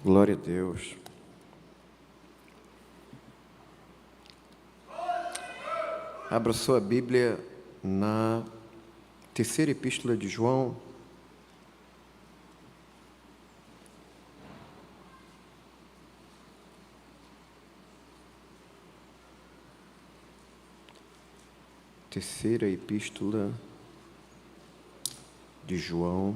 Glória a Deus. Abra sua Bíblia na terceira epístola de João. Terceira epístola de João.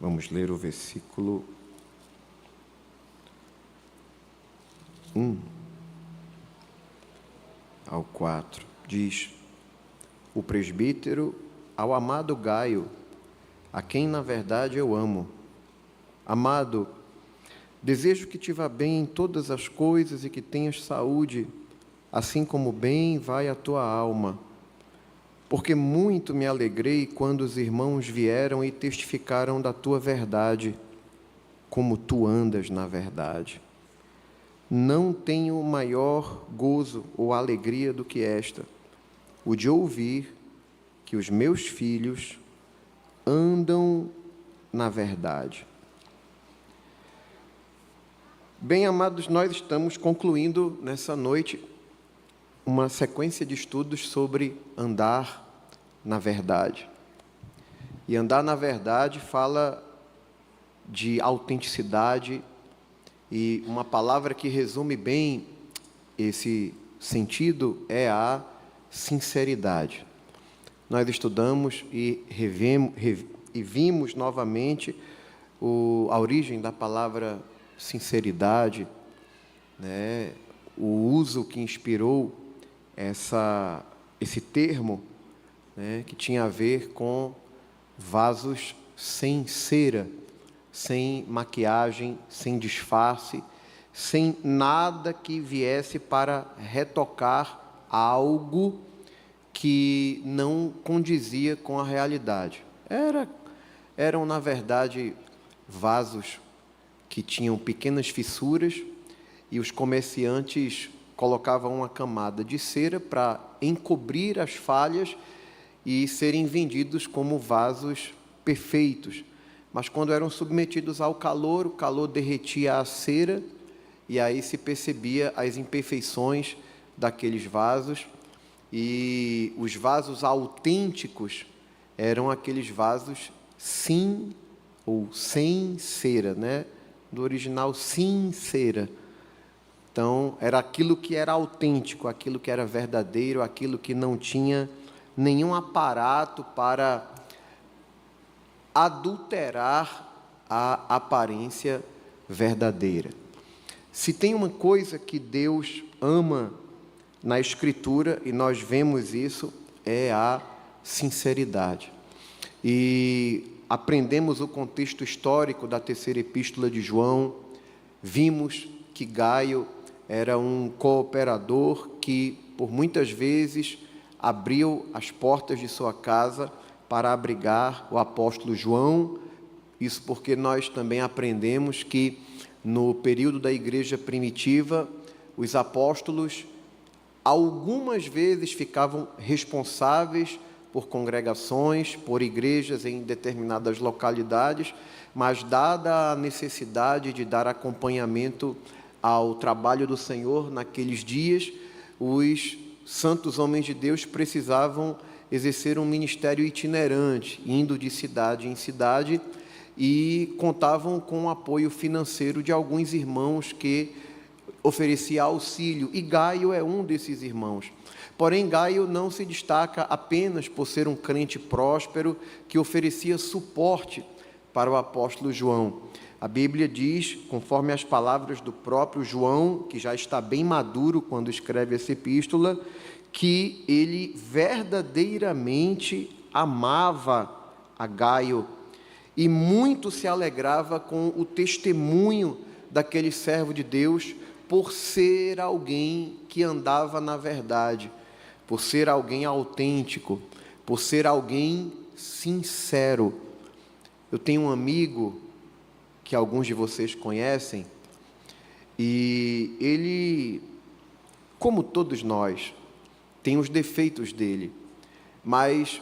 Vamos ler o versículo 1 ao 4. Diz: o presbítero ao amado Gaio, a quem na verdade eu amo. Amado, desejo que te vá bem em todas as coisas e que tenhas saúde, assim como bem vai a tua alma. Porque muito me alegrei quando os irmãos vieram e testificaram da tua verdade, como tu andas na verdade. Não tenho maior gozo ou alegria do que esta, o de ouvir que os meus filhos andam na verdade. Bem, amados, nós estamos concluindo nessa noite uma sequência de estudos sobre andar na verdade. E andar na verdade fala de autenticidade, e uma palavra que resume bem esse sentido é a sinceridade. Nós estudamos e vimos novamente a origem da palavra sinceridade, né? O uso que inspirou esse termo, né? Que tinha a ver com vasos sem cera, sem maquiagem, sem disfarce, sem nada que viesse para retocar algo que não condizia com a realidade. Eram, na verdade, vasos que tinham pequenas fissuras e os comerciantes colocavam uma camada de cera para encobrir as falhas e serem vendidos como vasos perfeitos. Mas quando eram submetidos ao calor, o calor derretia a cera e aí se percebia as imperfeições daqueles vasos. E os vasos autênticos eram aqueles vasos sim ou sem cera, né? Do original sim cera. Então, era aquilo que era autêntico, aquilo que era verdadeiro, aquilo que não tinha nenhum aparato para adulterar a aparência verdadeira. Se tem uma coisa que Deus ama na Escritura, e nós vemos isso, é a sinceridade. E aprendemos o contexto histórico da terceira epístola de João, vimos que Gaio era um cooperador que, por muitas vezes, abriu as portas de sua casa para abrigar o apóstolo João. Isso porque nós também aprendemos que, no período da igreja primitiva, os apóstolos algumas vezes ficavam responsáveis por congregações, por igrejas em determinadas localidades, mas dada a necessidade de dar acompanhamento ao trabalho do Senhor naqueles dias, os santos homens de Deus precisavam exercer um ministério itinerante, indo de cidade em cidade, e contavam com o apoio financeiro de alguns irmãos que oferecia auxílio, e Gaio é um desses irmãos. Porém, Gaio não se destaca apenas por ser um crente próspero que oferecia suporte para o apóstolo João. A Bíblia diz, conforme as palavras do próprio João, que já está bem maduro quando escreve essa epístola, que ele verdadeiramente amava a Gaio e muito se alegrava com o testemunho daquele servo de Deus, por ser alguém que andava na verdade, por ser alguém autêntico, por ser alguém sincero. Eu tenho um amigo que alguns de vocês conhecem, e ele, como todos nós, tem os defeitos dele, mas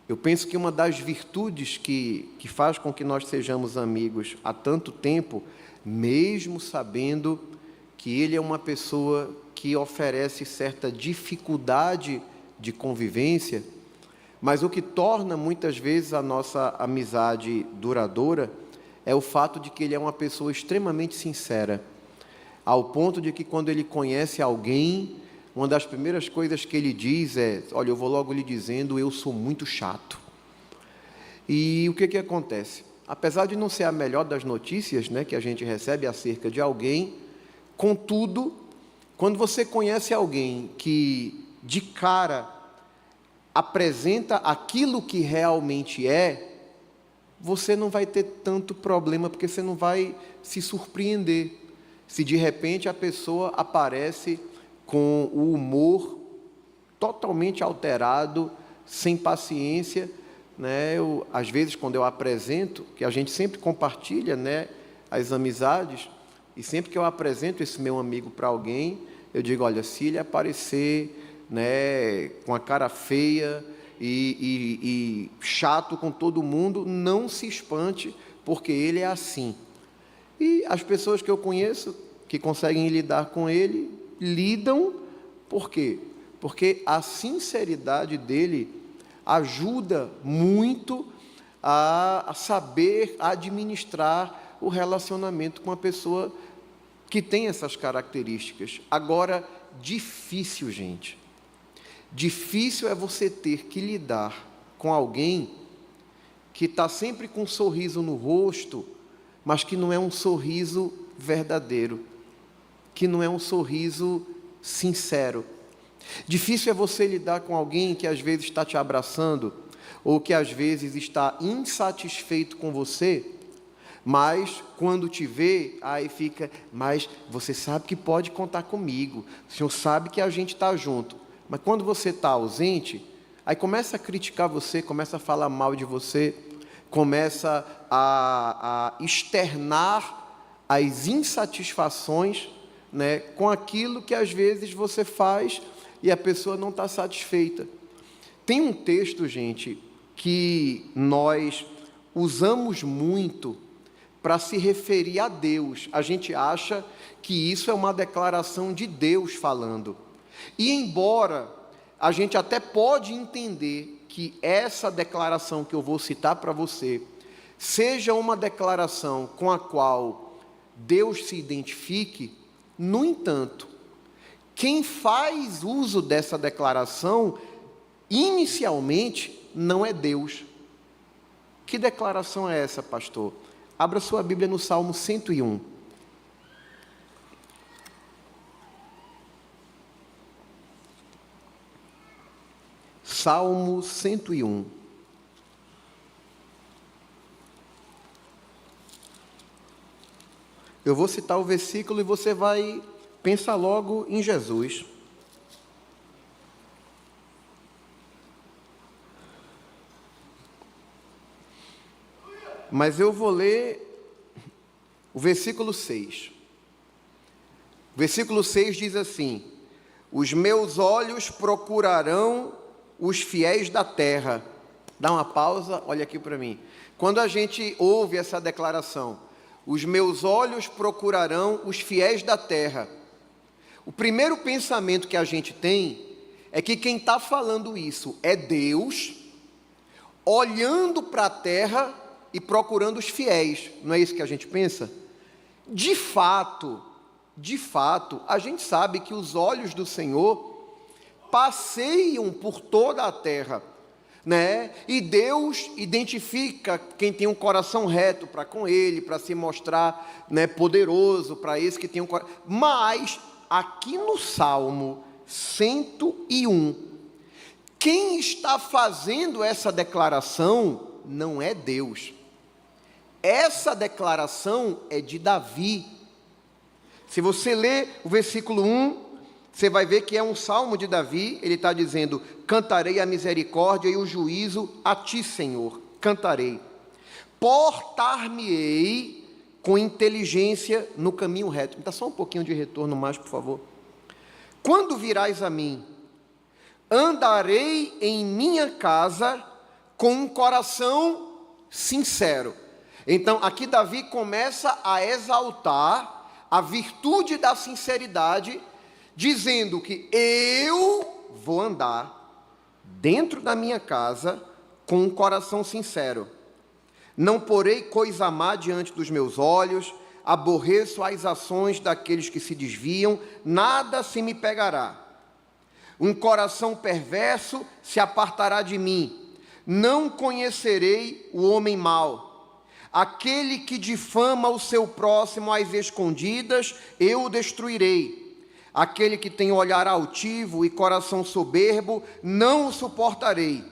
Eu penso que uma das virtudes que faz com que nós sejamos amigos há tanto tempo, mesmo sabendo que ele é uma pessoa que oferece certa dificuldade de convivência, mas o que torna muitas vezes a nossa amizade duradoura é o fato de que ele é uma pessoa extremamente sincera, ao ponto de que quando ele conhece alguém, uma das primeiras coisas que ele diz é: olha, eu vou logo lhe dizendo, eu sou muito chato. E o que acontece? Apesar de não ser a melhor das notícias, né, que a gente recebe acerca de alguém, contudo, quando você conhece alguém que de cara apresenta aquilo que realmente é, você não vai ter tanto problema, porque você não vai se surpreender se de repente a pessoa aparece com o humor totalmente alterado, sem paciência, né? Às vezes, quando eu apresento, que a gente sempre compartilha, né, as amizades, e sempre que eu apresento esse meu amigo para alguém, eu digo: olha, se ele aparecer, né, com a cara feia e chato com todo mundo, não se espante, porque ele é assim. E as pessoas que eu conheço, que conseguem lidar com ele, lidam. Por quê? Porque a sinceridade dele ajuda muito a saber administrar o relacionamento com a pessoa que tem essas características. Agora, difícil, gente. Difícil é você ter que lidar com alguém que está sempre com um sorriso no rosto, mas que não é um sorriso verdadeiro, que não é um sorriso sincero. Difícil é você lidar com alguém que às vezes está te abraçando, ou que às vezes está insatisfeito com você, mas quando te vê, aí fica: mas você sabe que pode contar comigo, o senhor sabe que a gente está junto. Mas quando você está ausente, aí começa a criticar você, começa a falar mal de você, começa a externar as insatisfações, né, com aquilo que às vezes você faz e a pessoa não está satisfeita. Tem um texto, gente, que nós usamos muito para se referir a Deus. A gente acha que isso é uma declaração de Deus falando. E embora a gente até pode entender que essa declaração que eu vou citar para você seja uma declaração com a qual Deus se identifique, no entanto, quem faz uso dessa declaração, inicialmente, não é Deus. Que declaração é essa, pastor? Abra sua Bíblia no Salmo 101. Salmo 101. Eu vou citar o versículo e você vai pensar logo em Jesus. Mas eu vou ler o versículo 6. O versículo 6 diz assim: os meus olhos procurarão os fiéis da terra. Dá uma pausa, olha aqui para mim. Quando a gente ouve essa declaração, os meus olhos procurarão os fiéis da terra, o primeiro pensamento que a gente tem é que quem está falando isso é Deus, olhando para a terra e procurando os fiéis. Não é isso que a gente pensa? De fato, a gente sabe que os olhos do Senhor passeiam por toda a terra, né? E Deus identifica quem tem um coração reto para com Ele, para se mostrar, né, poderoso, para esse que tem um coração. Mas, aqui no Salmo 101, quem está fazendo essa declaração não é Deus. Essa declaração é de Davi. Se você ler o versículo 1, você vai ver que é um salmo de Davi. Ele está dizendo: cantarei a misericórdia e o juízo a ti, Senhor, cantarei. Portar-me-ei com inteligência no caminho reto. Me dá só um pouquinho de retorno mais, por favor. Quando virás a mim, andarei em minha casa com um coração sincero. Então, aqui Davi começa a exaltar a virtude da sinceridade, dizendo que eu vou andar dentro da minha casa com um coração sincero. Não porei coisa má diante dos meus olhos, aborreço as ações daqueles que se desviam, nada se me pegará. Um coração perverso se apartará de mim. Não conhecerei o homem mau. Aquele que difama o seu próximo às escondidas, eu o destruirei. Aquele que tem olhar altivo e coração soberbo, não o suportarei.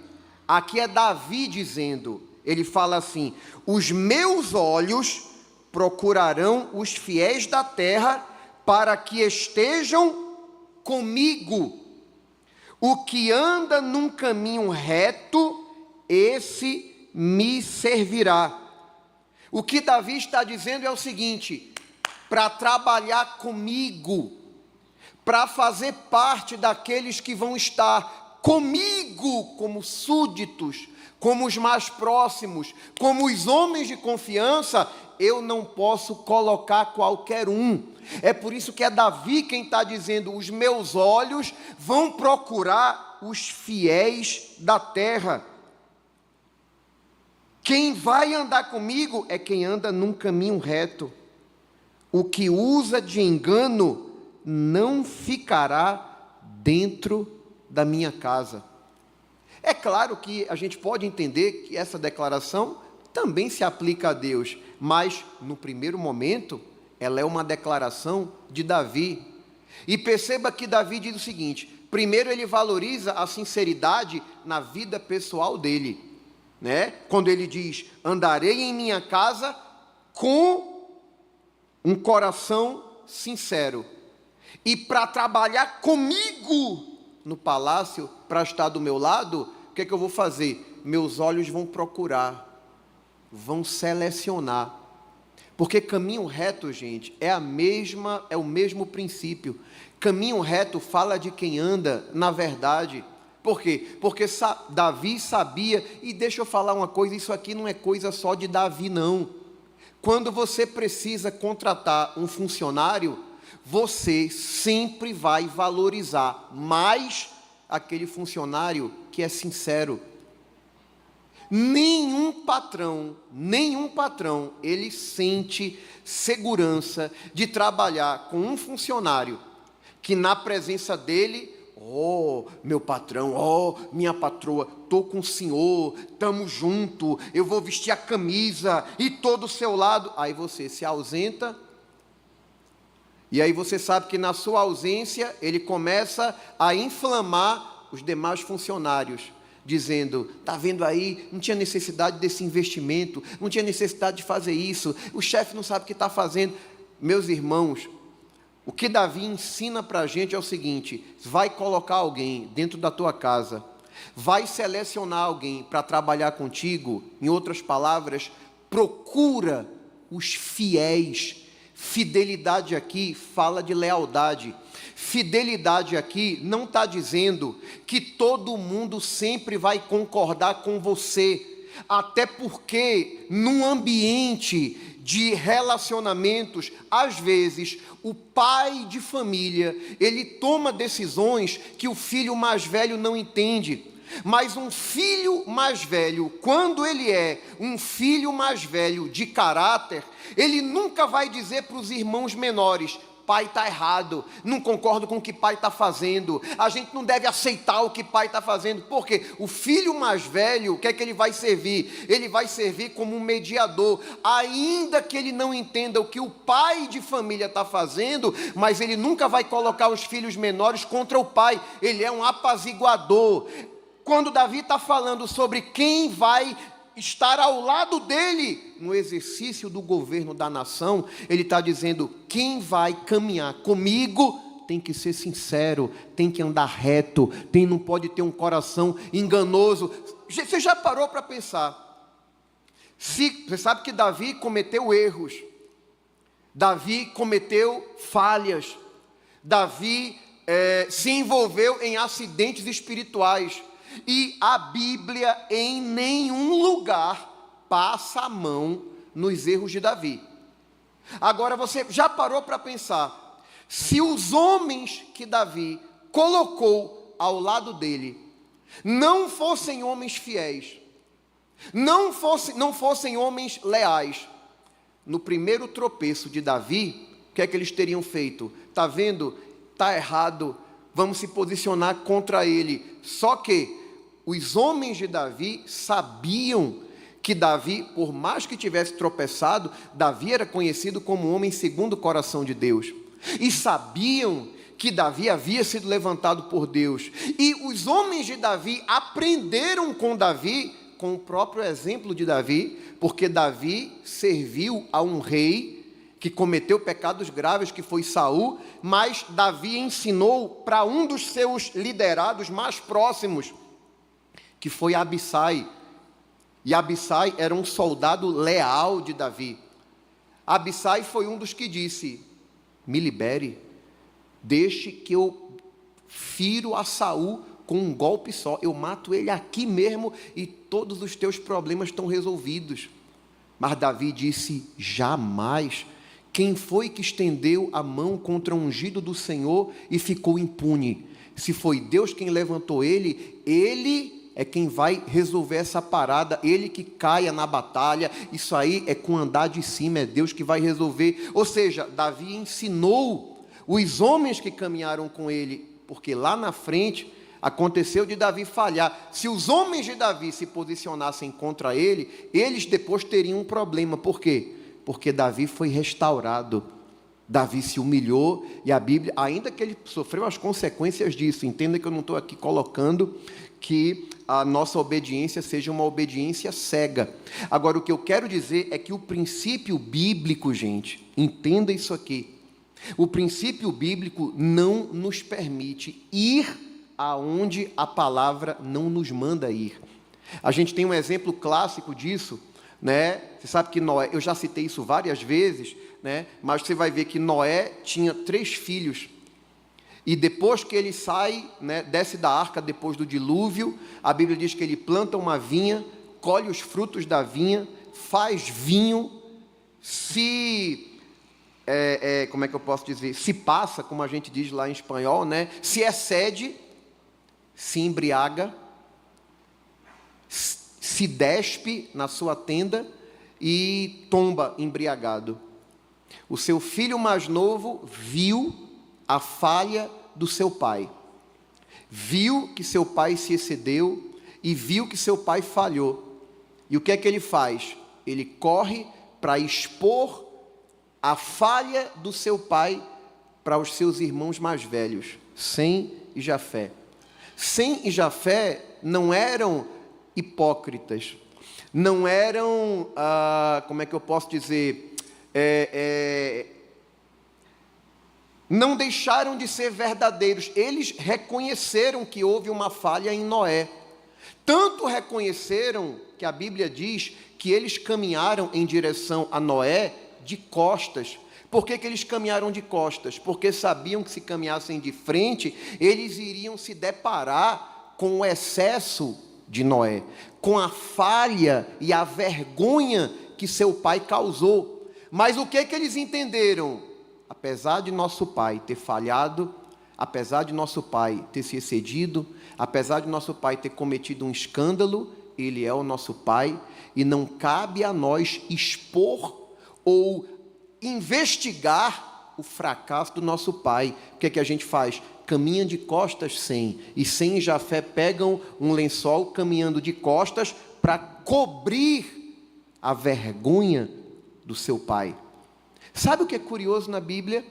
Aqui é Davi dizendo, ele fala assim: os meus olhos procurarão os fiéis da terra para que estejam comigo. O que anda num caminho reto, esse me servirá. O que Davi está dizendo é o seguinte: para trabalhar comigo, para fazer parte daqueles que vão estar comigo como súditos, como os mais próximos, como os homens de confiança, eu não posso colocar qualquer um. É por isso que é Davi quem está dizendo: os meus olhos vão procurar os fiéis da terra. Quem vai andar comigo é quem anda num caminho reto. O que usa de engano não ficará dentro da minha casa. É claro que a gente pode entender que essa declaração também se aplica a Deus, mas no primeiro momento ela é uma declaração de Davi. E perceba que Davi diz o seguinte: primeiro ele valoriza a sinceridade na vida pessoal dele, né? Quando ele diz: andarei em minha casa com um coração sincero. E para trabalhar comigo no palácio, para estar do meu lado, o que é que eu vou fazer? Meus olhos vão procurar, vão selecionar. Porque caminho reto, gente, é o mesmo princípio. Caminho reto fala de quem anda na verdade. Por quê? Porque Davi sabia, e deixa eu falar uma coisa, isso aqui não é coisa só de Davi, não. Quando você precisa contratar um funcionário, você sempre vai valorizar mais aquele funcionário que é sincero. Nenhum patrão, ele sente segurança de trabalhar com um funcionário que na presença dele: oh, meu patrão, oh, minha patroa, estou com o senhor, estamos juntos, eu vou vestir a camisa e estou do seu lado. Aí você se ausenta, e aí você sabe que na sua ausência ele começa a inflamar os demais funcionários, dizendo: está vendo aí, não tinha necessidade desse investimento, não tinha necessidade de fazer isso, o chefe não sabe o que está fazendo. Meus irmãos, o que Davi ensina para a gente é o seguinte: vai colocar alguém dentro da tua casa, vai selecionar alguém para trabalhar contigo, em outras palavras, procura os fiéis. Fidelidade aqui fala de lealdade. Fidelidade aqui não está dizendo que todo mundo sempre vai concordar com você, até porque num ambiente de relacionamentos, às vezes, o pai de família, ele toma decisões que o filho mais velho não entende. Mas um filho mais velho, quando ele é um filho mais velho de caráter, ele nunca vai dizer para os irmãos menores: pai está errado, não concordo com o que pai está fazendo, a gente não deve aceitar o que pai está fazendo. Por quê? O filho mais velho, o que é que ele vai servir? Ele vai servir como um mediador, ainda que ele não entenda o que o pai de família está fazendo, mas ele nunca vai colocar os filhos menores contra o pai, ele é um apaziguador. Quando Davi está falando sobre quem vai estar ao lado dele no exercício do governo da nação, ele está dizendo: quem vai caminhar comigo tem que ser sincero, tem que andar reto, não pode ter um coração enganoso. Você já parou para pensar? Você sabe que Davi cometeu erros, Davi cometeu falhas, Davi se envolveu em acidentes espirituais. E a Bíblia em nenhum lugar passa a mão nos erros de Davi. Agora você já parou para pensar, se os homens que Davi colocou ao lado dele não fossem homens fiéis, não fossem homens leais, no primeiro tropeço de Davi, o que é que eles teriam feito? Está vendo? Está errado, vamos se posicionar contra ele. Só que os homens de Davi sabiam que Davi, por mais que tivesse tropeçado, Davi era conhecido como um homem segundo o coração de Deus. E sabiam que Davi havia sido levantado por Deus. E os homens de Davi aprenderam com Davi, com o próprio exemplo de Davi, porque Davi serviu a um rei que cometeu pecados graves, que foi Saul, mas Davi ensinou para um dos seus liderados mais próximos, que foi Abissai. E Abissai era um soldado leal de Davi. Abissai foi um dos que disse: me libere, deixe que eu firo a Saul com um golpe só, eu mato ele aqui mesmo e todos os teus problemas estão resolvidos. Mas Davi disse: jamais. Quem foi que estendeu a mão contra o ungido do Senhor e ficou impune? Se foi Deus quem levantou ele, ele é quem vai resolver essa parada, ele que caia na batalha. Isso aí é com andar de cima, é Deus que vai resolver. Ou seja, Davi ensinou os homens que caminharam com ele, porque lá na frente aconteceu de Davi falhar. Se os homens de Davi se posicionassem contra ele, eles depois teriam um problema. Por quê? Porque Davi foi restaurado, Davi se humilhou, e a Bíblia, ainda que ele sofreu as consequências disso, entenda que eu não estou aqui colocando que a nossa obediência seja uma obediência cega. Agora, o que eu quero dizer é que o princípio bíblico, gente, entenda isso aqui, o princípio bíblico não nos permite ir aonde a palavra não nos manda ir. A gente tem um exemplo clássico disso, né? Você sabe que Noé, eu já citei isso várias vezes, né? Mas você vai ver que Noé tinha 3 filhos, e depois que ele sai, né, desce da arca depois do dilúvio, a Bíblia diz que ele planta uma vinha, colhe os frutos da vinha, faz vinho, como é que eu posso dizer? Se passa, como a gente diz lá em espanhol, né? Se excede, se embriaga, se despe na sua tenda e tomba embriagado. O seu filho mais novo viu a falha do seu pai, viu que seu pai se excedeu e viu que seu pai falhou. E o que é que ele faz? Ele corre para expor a falha do seu pai para os seus irmãos mais velhos, Sem e Jafé. Sem e Jafé não eram hipócritas, não eram, como é que eu posso dizer, não deixaram de ser verdadeiros. Eles reconheceram que houve uma falha em Noé, tanto reconheceram que a Bíblia diz que eles caminharam em direção a Noé de costas. Por que eles caminharam de costas? Porque sabiam que se caminhassem de frente, eles iriam se deparar com o excesso de Noé, com a falha e a vergonha que seu pai causou. Mas o que eles entenderam? Apesar de nosso pai ter falhado, apesar de nosso pai ter se excedido, apesar de nosso pai ter cometido um escândalo, ele é o nosso pai, e não cabe a nós expor ou investigar o fracasso do nosso pai. O que a gente faz? Caminha de costas Sem, e Sem e Jafé pegam um lençol caminhando de costas para cobrir a vergonha do seu pai. Sabe o que é curioso na Bíblia?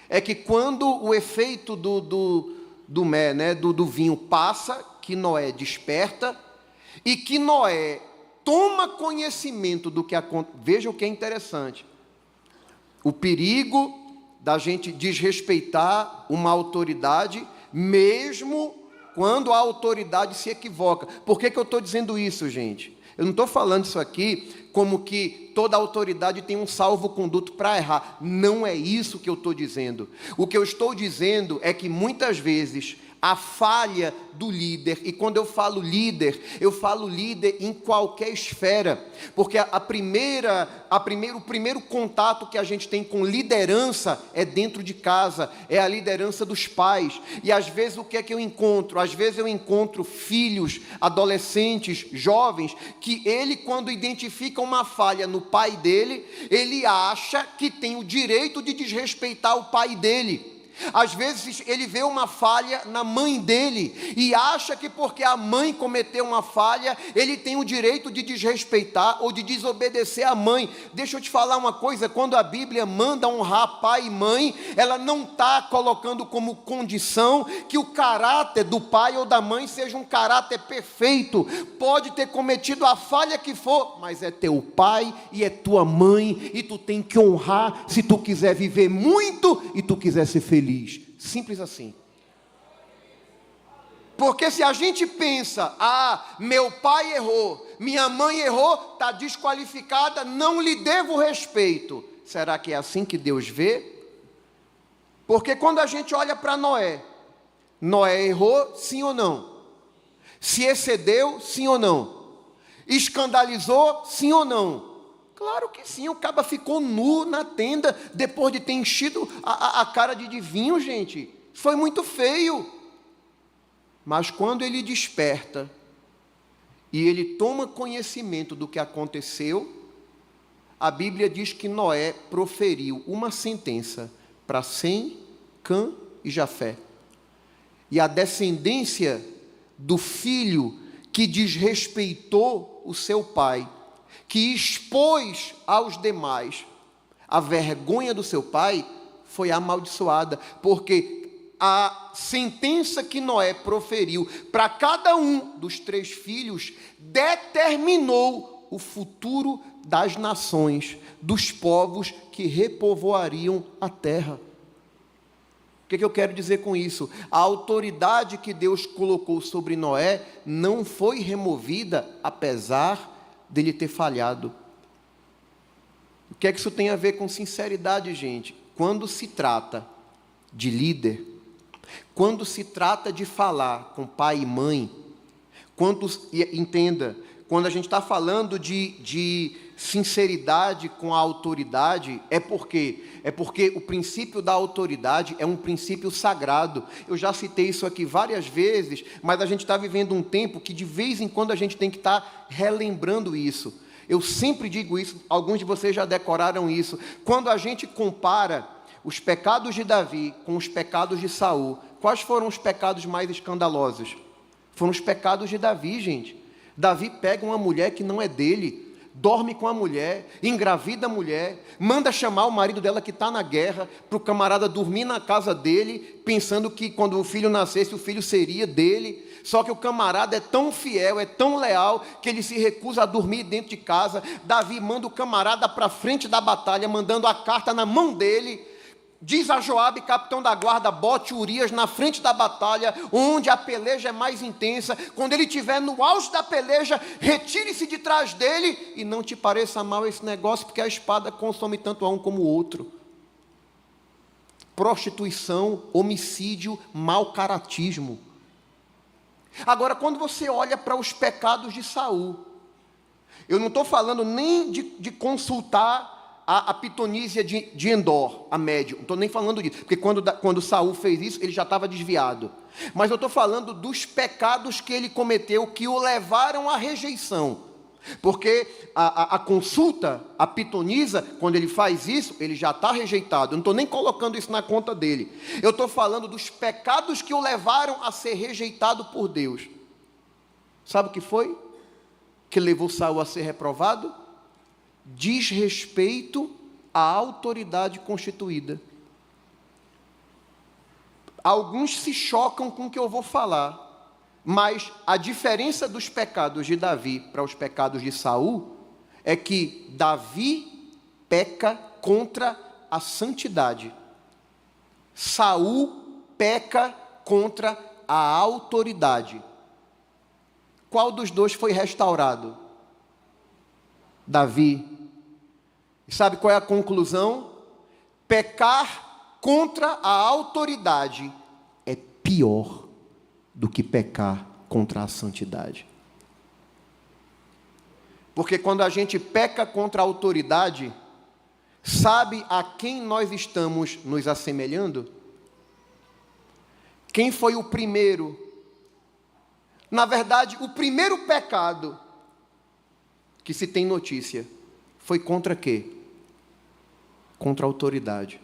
É que quando o efeito do mé, né, do vinho passa, que Noé desperta, e que Noé toma conhecimento do que acontece. Veja o que é interessante. O perigo da gente desrespeitar uma autoridade, mesmo quando a autoridade se equivoca. Por que eu estou dizendo isso, gente? Eu não estou falando isso aqui como que toda autoridade tem um salvo-conduto para errar. Não é isso que eu estou dizendo. O que eu estou dizendo é que muitas vezes a falha do líder. E quando eu falo líder em qualquer esfera, porque o primeiro contato que a gente tem com liderança é dentro de casa, é a liderança dos pais. E às vezes o que é que eu encontro? Às vezes eu encontro filhos, adolescentes, jovens, que ele, quando identifica uma falha no pai dele, ele acha que tem o direito de desrespeitar o pai dele. Às vezes ele vê uma falha na mãe dele e acha que porque a mãe cometeu uma falha, ele tem o direito de desrespeitar ou de desobedecer a mãe. Deixa eu te falar uma coisa, quando a Bíblia manda honrar pai e mãe, ela não está colocando como condição que o caráter do pai ou da mãe seja um caráter perfeito. Pode ter cometido a falha que for, mas é teu pai e é tua mãe, e tu tem que honrar se tu quiser viver muito e tu quiser ser feliz. Simples assim. Porque se a gente pensa, meu pai errou, minha mãe errou, está desqualificada, não lhe devo respeito. Será que é assim que Deus vê? Porque quando a gente olha para Noé, Noé errou, sim ou não? Se excedeu, sim ou não? Escandalizou, sim ou não? Claro que sim, o caba ficou nu na tenda, depois de ter enchido a cara de vinho, gente. Foi muito feio. Mas quando ele desperta, e ele toma conhecimento do que aconteceu, a Bíblia diz que Noé proferiu uma sentença para Sem, Cã e Jafé. E a descendência do filho que desrespeitou o seu pai, que expôs aos demais a vergonha do seu pai, foi amaldiçoada, porque a sentença que Noé proferiu para cada um dos 3 filhos determinou o futuro das nações, dos povos que repovoariam a terra. O que eu quero dizer com isso? A autoridade que Deus colocou sobre Noé não foi removida, apesar dele ter falhado. O que é que isso tem a ver com sinceridade, gente? Quando se trata de líder, quando se trata de falar com pai e mãe, entenda, quando a gente está falando de sinceridade com a autoridade, é porque o princípio da autoridade é um princípio sagrado. Eu já citei isso aqui várias vezes, mas a gente está vivendo um tempo que de vez em quando a gente tem que estar relembrando isso. Eu sempre digo isso, alguns de vocês já decoraram isso. Quando a gente compara os pecados de Davi com os pecados de Saul, quais foram os pecados mais escandalosos? Foram os pecados de Davi, gente. Davi pega uma mulher que não é dele, dorme com a mulher, engravida a mulher, manda chamar o marido dela que está na guerra, para o camarada dormir na casa dele, pensando que quando o filho nascesse, o filho seria dele. Só que o camarada é tão fiel, é tão leal, que ele se recusa a dormir dentro de casa. Davi manda o camarada para frente da batalha, mandando a carta na mão dele. Diz a Joabe, capitão da guarda, bote Urias na frente da batalha, onde a peleja é mais intensa. Quando ele estiver no auge da peleja, retire-se de trás dele, e não te pareça mal esse negócio, porque a espada consome tanto a um como o outro. Prostituição, homicídio, mau caratismo. Agora, quando você olha para os pecados de Saul, eu não estou falando nem de consultar a pitonísia de Endor, a médium. Não estou nem falando disso, porque quando Saul fez isso, ele já estava desviado. Mas eu estou falando dos pecados que ele cometeu, que o levaram à rejeição. Porque a consulta, a pitonisa, quando ele faz isso, ele já está rejeitado. Eu não estou nem colocando isso na conta dele. Eu estou falando dos pecados que o levaram a ser rejeitado por Deus. Sabe o que foi? Que levou Saul a ser reprovado? Desrespeito à autoridade constituída. Alguns se chocam com o que eu vou falar, mas a diferença dos pecados de Davi para os pecados de Saul é que Davi peca contra a santidade. Saul peca contra a autoridade. Qual dos dois foi restaurado? Davi. E sabe qual é a conclusão? Pecar contra a autoridade é pior do que pecar contra a santidade. Porque quando a gente peca contra a autoridade, sabe a quem nós estamos nos assemelhando? Quem foi o primeiro? Na verdade, o primeiro pecado que se tem notícia foi contra quê? Contra a autoridade.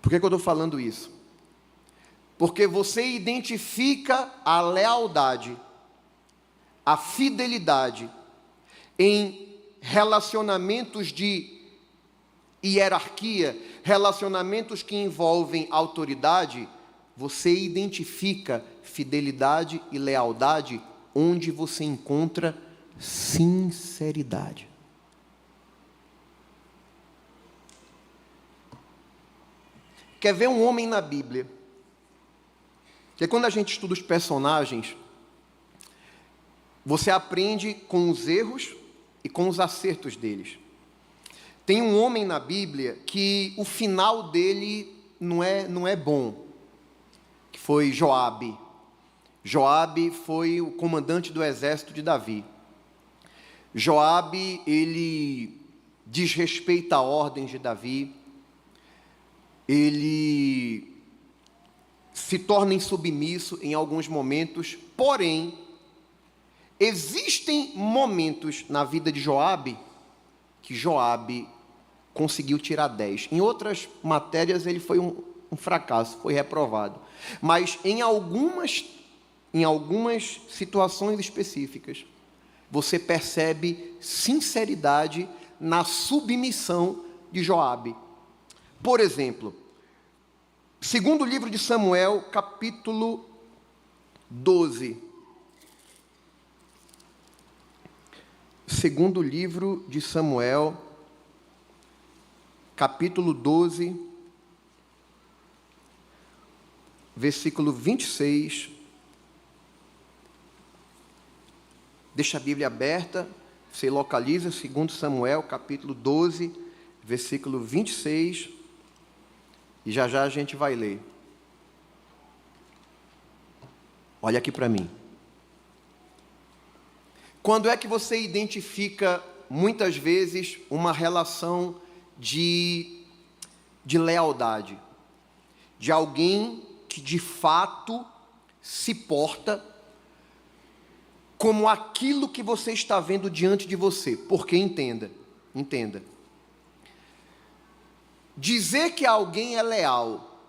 Por que eu estou falando isso? Porque você identifica a lealdade, a fidelidade em relacionamentos de hierarquia, relacionamentos que envolvem autoridade. Você identifica fidelidade e lealdade onde você encontra sinceridade. Quer ver um homem na Bíblia? Porque quando a gente estuda os personagens, você aprende com os erros e com os acertos deles. Tem um homem na Bíblia que o final dele não é bom, que foi Joabe. Joabe foi o comandante do exército de Davi. Joabe, ele desrespeita a ordem de Davi, ele se torna insubmisso em alguns momentos, porém, existem momentos na vida de Joabe que Joabe conseguiu tirar 10. Em outras matérias ele foi um fracasso, foi reprovado. Mas em algumas situações específicas, você percebe sinceridade na submissão de Joabe. Por exemplo, segundo livro de Samuel, capítulo 12. Segundo livro de Samuel, capítulo 12, versículo 26. Deixa a Bíblia aberta, você localiza, segundo Samuel, capítulo 12, versículo 26, e já a gente vai ler. Olha aqui para mim. Quando é que você identifica, muitas vezes, uma relação de lealdade? De alguém que, de fato, se porta como aquilo que você está vendo diante de você. Porque entenda. Dizer que alguém é leal,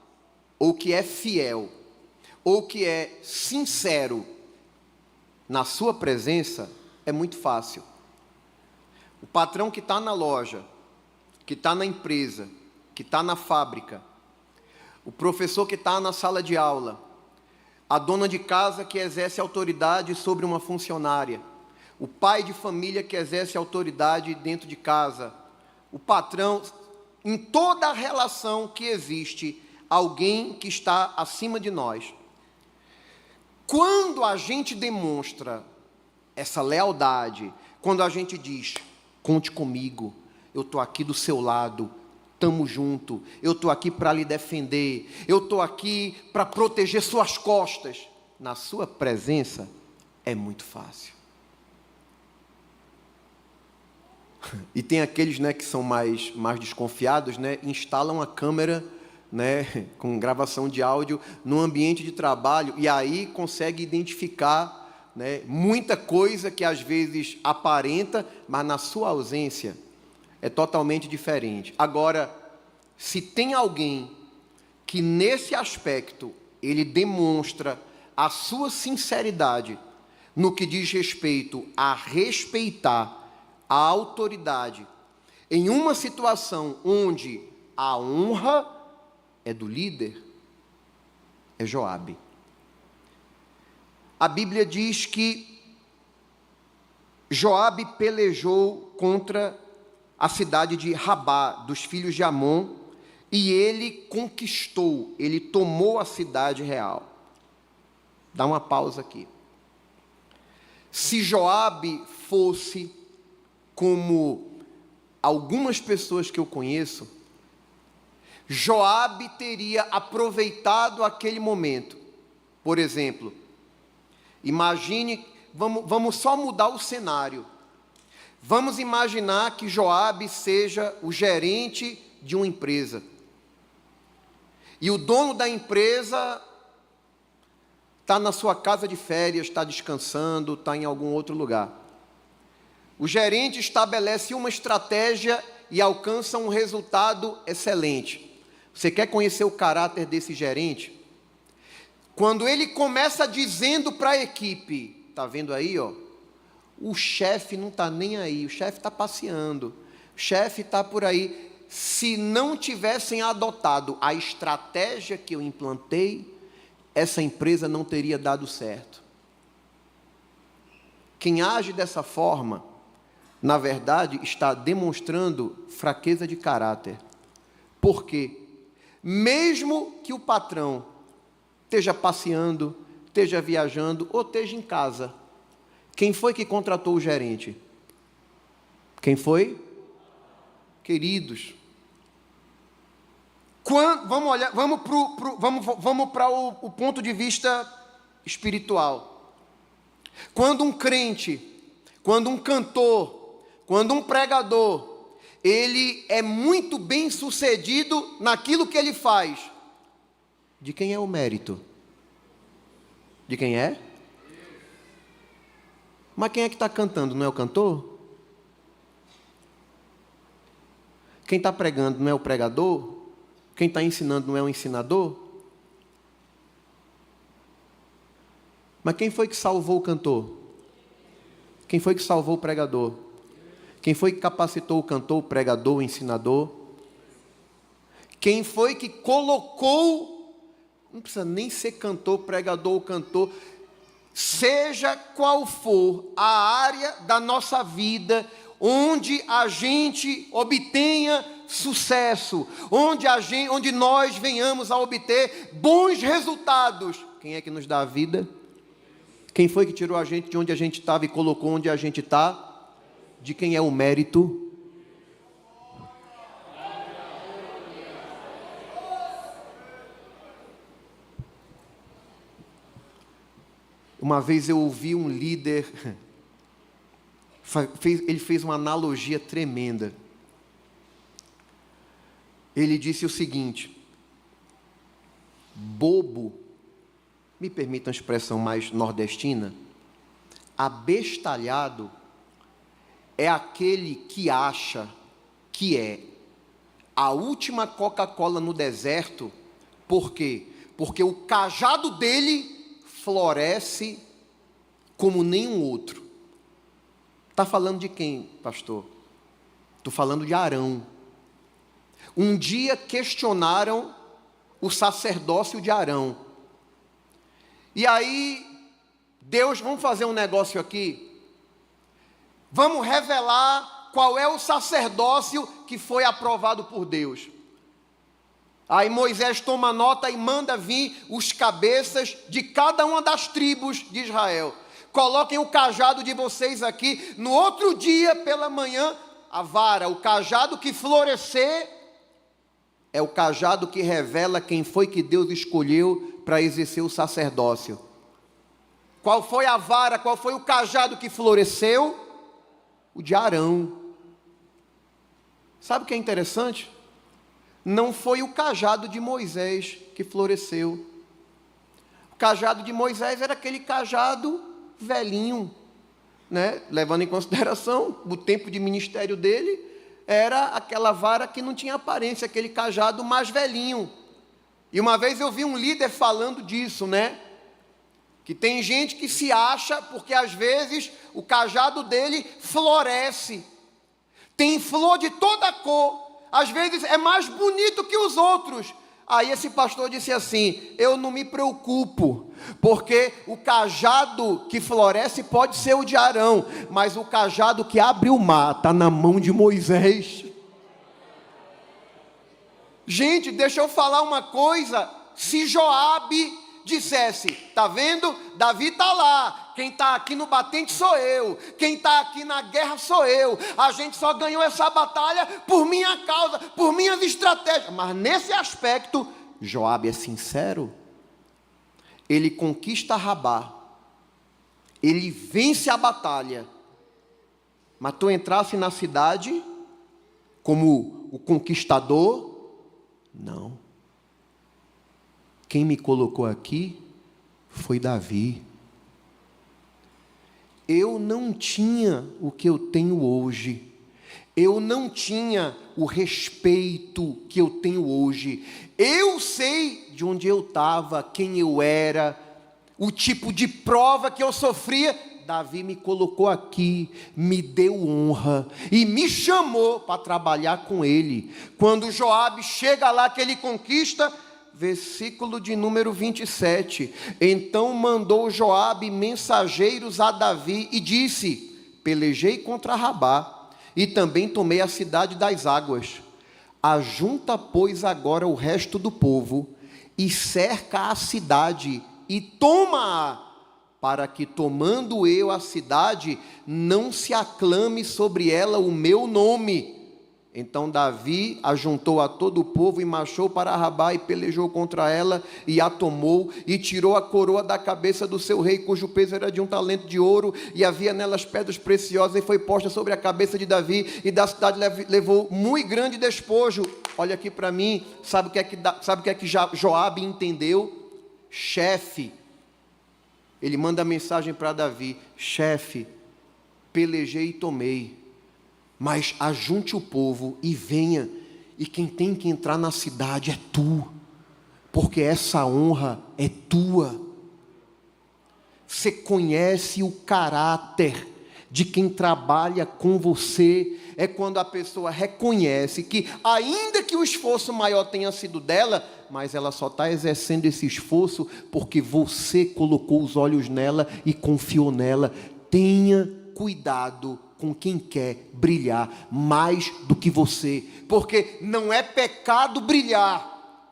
ou que é fiel, ou que é sincero na sua presença, é muito fácil. O patrão que está na loja, que está na empresa, que está na fábrica, o professor que está na sala de aula, a dona de casa que exerce autoridade sobre uma funcionária, o pai de família que exerce autoridade dentro de casa, o patrão, em toda a relação que existe, alguém que está acima de nós. Quando a gente demonstra essa lealdade, quando a gente diz, conte comigo, eu estou aqui do seu lado, estamos juntos, eu estou aqui para lhe defender, eu estou aqui para proteger suas costas, na sua presença é muito fácil. E tem aqueles, que são mais desconfiados, instalam a câmera, com gravação de áudio no ambiente de trabalho, e aí consegue identificar, muita coisa que às vezes aparenta, mas na sua ausência é totalmente diferente. Agora, se tem alguém que nesse aspecto ele demonstra a sua sinceridade no que diz respeito a respeitar a autoridade em uma situação onde a honra é do líder, é Joabe. A Bíblia diz que Joabe pelejou contra a cidade de Rabá, dos filhos de Amon, e ele conquistou, ele tomou a cidade real. Dá uma pausa aqui. Se Joabe fosse como algumas pessoas que eu conheço, Joabe teria aproveitado aquele momento. Por exemplo, imagine, vamos só mudar o cenário. Vamos imaginar que Joabe seja o gerente de uma empresa. E o dono da empresa está na sua casa de férias, está descansando, está em algum outro lugar. O gerente estabelece uma estratégia e alcança um resultado excelente. Você quer conhecer o caráter desse gerente? Quando ele começa dizendo para a equipe, está vendo aí, ó? O chefe não está nem aí, o chefe está passeando, o chefe está por aí. Se não tivessem adotado a estratégia que eu implantei, essa empresa não teria dado certo. Quem age dessa forma, na verdade, está demonstrando fraqueza de caráter. Por quê? Mesmo que o patrão esteja passeando, esteja viajando ou esteja em casa, quem foi que contratou o gerente? Quem foi? Queridos, vamos para o ponto de vista espiritual. Quando um crente, quando um cantor, quando um pregador, ele é muito bem sucedido naquilo que ele faz, de quem é o mérito? De quem é? Mas quem é que está cantando? Não é o cantor? Quem está pregando não é o pregador? Quem está ensinando não é o ensinador? Mas quem foi que salvou o cantor? Quem foi que salvou o pregador? Quem foi que capacitou o cantor, o pregador, o ensinador? Quem foi que colocou, não precisa nem ser cantor, pregador ou cantor, seja qual for a área da nossa vida, onde a gente obtenha sucesso, onde nós venhamos a obter bons resultados. Quem é que nos dá a vida? Quem foi que tirou a gente de onde a gente estava e colocou onde a gente está? De quem é o mérito? Uma vez eu ouvi um líder, ele fez uma analogia tremenda. Ele disse o seguinte: bobo, me permita uma expressão mais nordestina, abestalhado é aquele que acha que é a última Coca-Cola no deserto. Por quê? Porque o cajado dele floresce como nenhum outro. Está falando de quem, pastor? Estou falando de Arão. Um dia questionaram o sacerdócio de Arão. E aí, Deus, vamos fazer um negócio aqui? Vamos revelar qual é o sacerdócio que foi aprovado por Deus. Aí Moisés toma nota e manda vir os cabeças de cada uma das tribos de Israel. Coloquem o cajado de vocês aqui. No outro dia, pela manhã, a vara, o cajado que florescer, é o cajado que revela quem foi que Deus escolheu para exercer o sacerdócio. Qual foi a vara, qual foi o cajado que floresceu? O de Arão. Sabe o que é interessante? Não foi o cajado de Moisés que floresceu. O cajado de Moisés era aquele cajado velhinho, né? Levando em consideração o tempo de ministério dele, era aquela vara que não tinha aparência, aquele cajado mais velhinho. E uma vez eu vi um líder falando disso, né? Que tem gente que se acha, porque às vezes o cajado dele floresce. Tem flor de toda cor. Às vezes é mais bonito que os outros. Aí esse pastor disse assim: eu não me preocupo, porque o cajado que floresce pode ser o de Arão, mas o cajado que abre o mar está na mão de Moisés. Gente, deixa eu falar uma coisa. Se Joabe dissesse: está vendo? Davi está lá, quem está aqui no batente sou eu, quem está aqui na guerra sou eu, a gente só ganhou essa batalha por minha causa, por minhas estratégias. Mas nesse aspecto, Joabe é sincero, ele conquista Rabá, ele vence a batalha, mas tu entrasse na cidade como o conquistador? Não. Quem me colocou aqui foi Davi. Eu não tinha o que eu tenho hoje. Eu não tinha o respeito que eu tenho hoje. Eu sei de onde eu estava, quem eu era, o tipo de prova que eu sofria. Davi me colocou aqui, me deu honra e me chamou para trabalhar com ele. Quando Joabe chega lá, que ele conquista, versículo de número 27. Então mandou Joabe mensageiros a Davi e disse: pelejei contra Rabá e também tomei a cidade das águas. Ajunta, pois, agora o resto do povo e cerca a cidade e toma-a, para que, tomando eu a cidade, não se aclame sobre ela o meu nome. Então Davi ajuntou a todo o povo e marchou para Rabá e pelejou contra ela e a tomou e tirou a coroa da cabeça do seu rei, cujo peso era de 1 talento de ouro, e havia nelas pedras preciosas, e foi posta sobre a cabeça de Davi, e da cidade levou muito grande despojo. Olha aqui para mim, sabe o que é que Joabe entendeu? Chefe. Ele manda a mensagem para Davi: chefe, pelejei e tomei, mas ajunte o povo e venha, e quem tem que entrar na cidade é tu, porque essa honra é tua. Você conhece o caráter de quem trabalha com você, é quando a pessoa reconhece que, ainda que o esforço maior tenha sido dela, mas ela só está exercendo esse esforço porque você colocou os olhos nela e confiou nela. Tenha cuidado com quem quer brilhar mais do que você, porque não é pecado brilhar,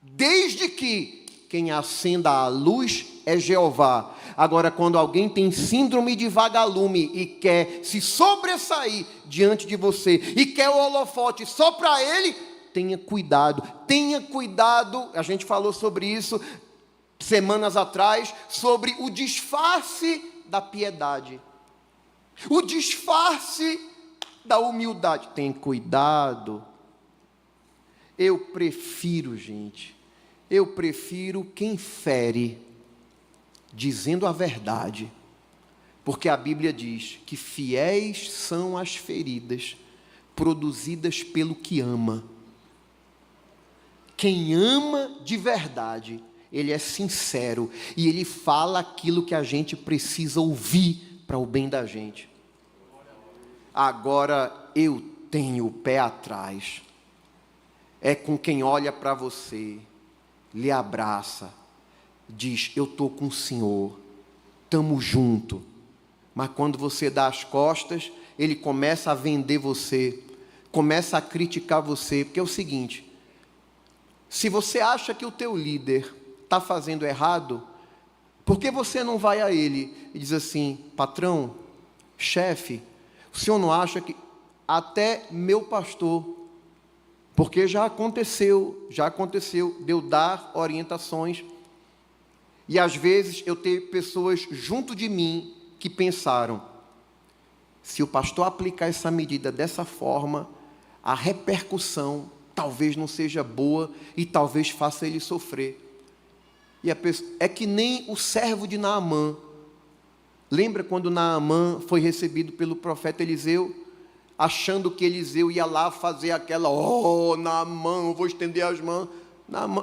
desde que quem acenda a luz é Jeová. Agora, quando alguém tem síndrome de vagalume e quer se sobressair diante de você e quer o holofote só para ele, tenha cuidado. A gente falou sobre isso semanas atrás, sobre o disfarce da piedade, o disfarce da humildade. Tem cuidado. Eu prefiro quem fere dizendo a verdade, porque a Bíblia diz que fiéis são as feridas produzidas pelo que ama. Quem ama de verdade, ele é sincero e ele fala aquilo que a gente precisa ouvir para o bem da gente. Agora eu tenho o pé atrás, é com quem olha para você, lhe abraça, diz: eu estou com o Senhor, estamos juntos. Mas quando você dá as costas, ele começa a vender você, começa a criticar você, porque é o seguinte: se você acha que o teu líder está fazendo errado, por que você não vai a ele e diz assim: patrão, chefe, o senhor não acha que... Até meu pastor, porque já aconteceu de eu dar orientações, e às vezes eu tenho pessoas junto de mim que pensaram: se o pastor aplicar essa medida dessa forma, a repercussão talvez não seja boa e talvez faça ele sofrer. E a pessoa, é que nem o servo de Naamã. Lembra quando Naamã foi recebido pelo profeta Eliseu, achando que Eliseu ia lá fazer aquela: oh, Naamã, eu vou estender as mãos.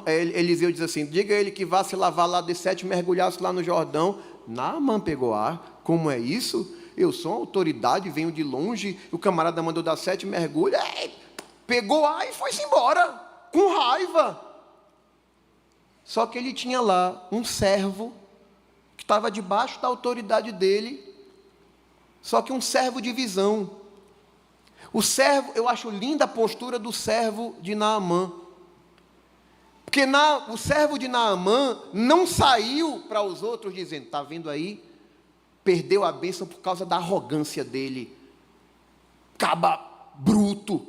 Eliseu diz assim: diga a ele que vá se lavar lá de 7 mergulhaços lá no Jordão. Naamã pegou ar: como é isso? Eu sou uma autoridade, venho de longe. O camarada mandou dar 7 mergulhos. Pegou ar e foi-se embora, com raiva. Só que ele tinha lá um servo que estava debaixo da autoridade dele, só que um servo de visão. O servo, eu acho linda a postura do servo de Naamã, Porque o servo de Naamã não saiu para os outros dizendo, está vendo aí? Perdeu a bênção por causa da arrogância dele. Caba bruto.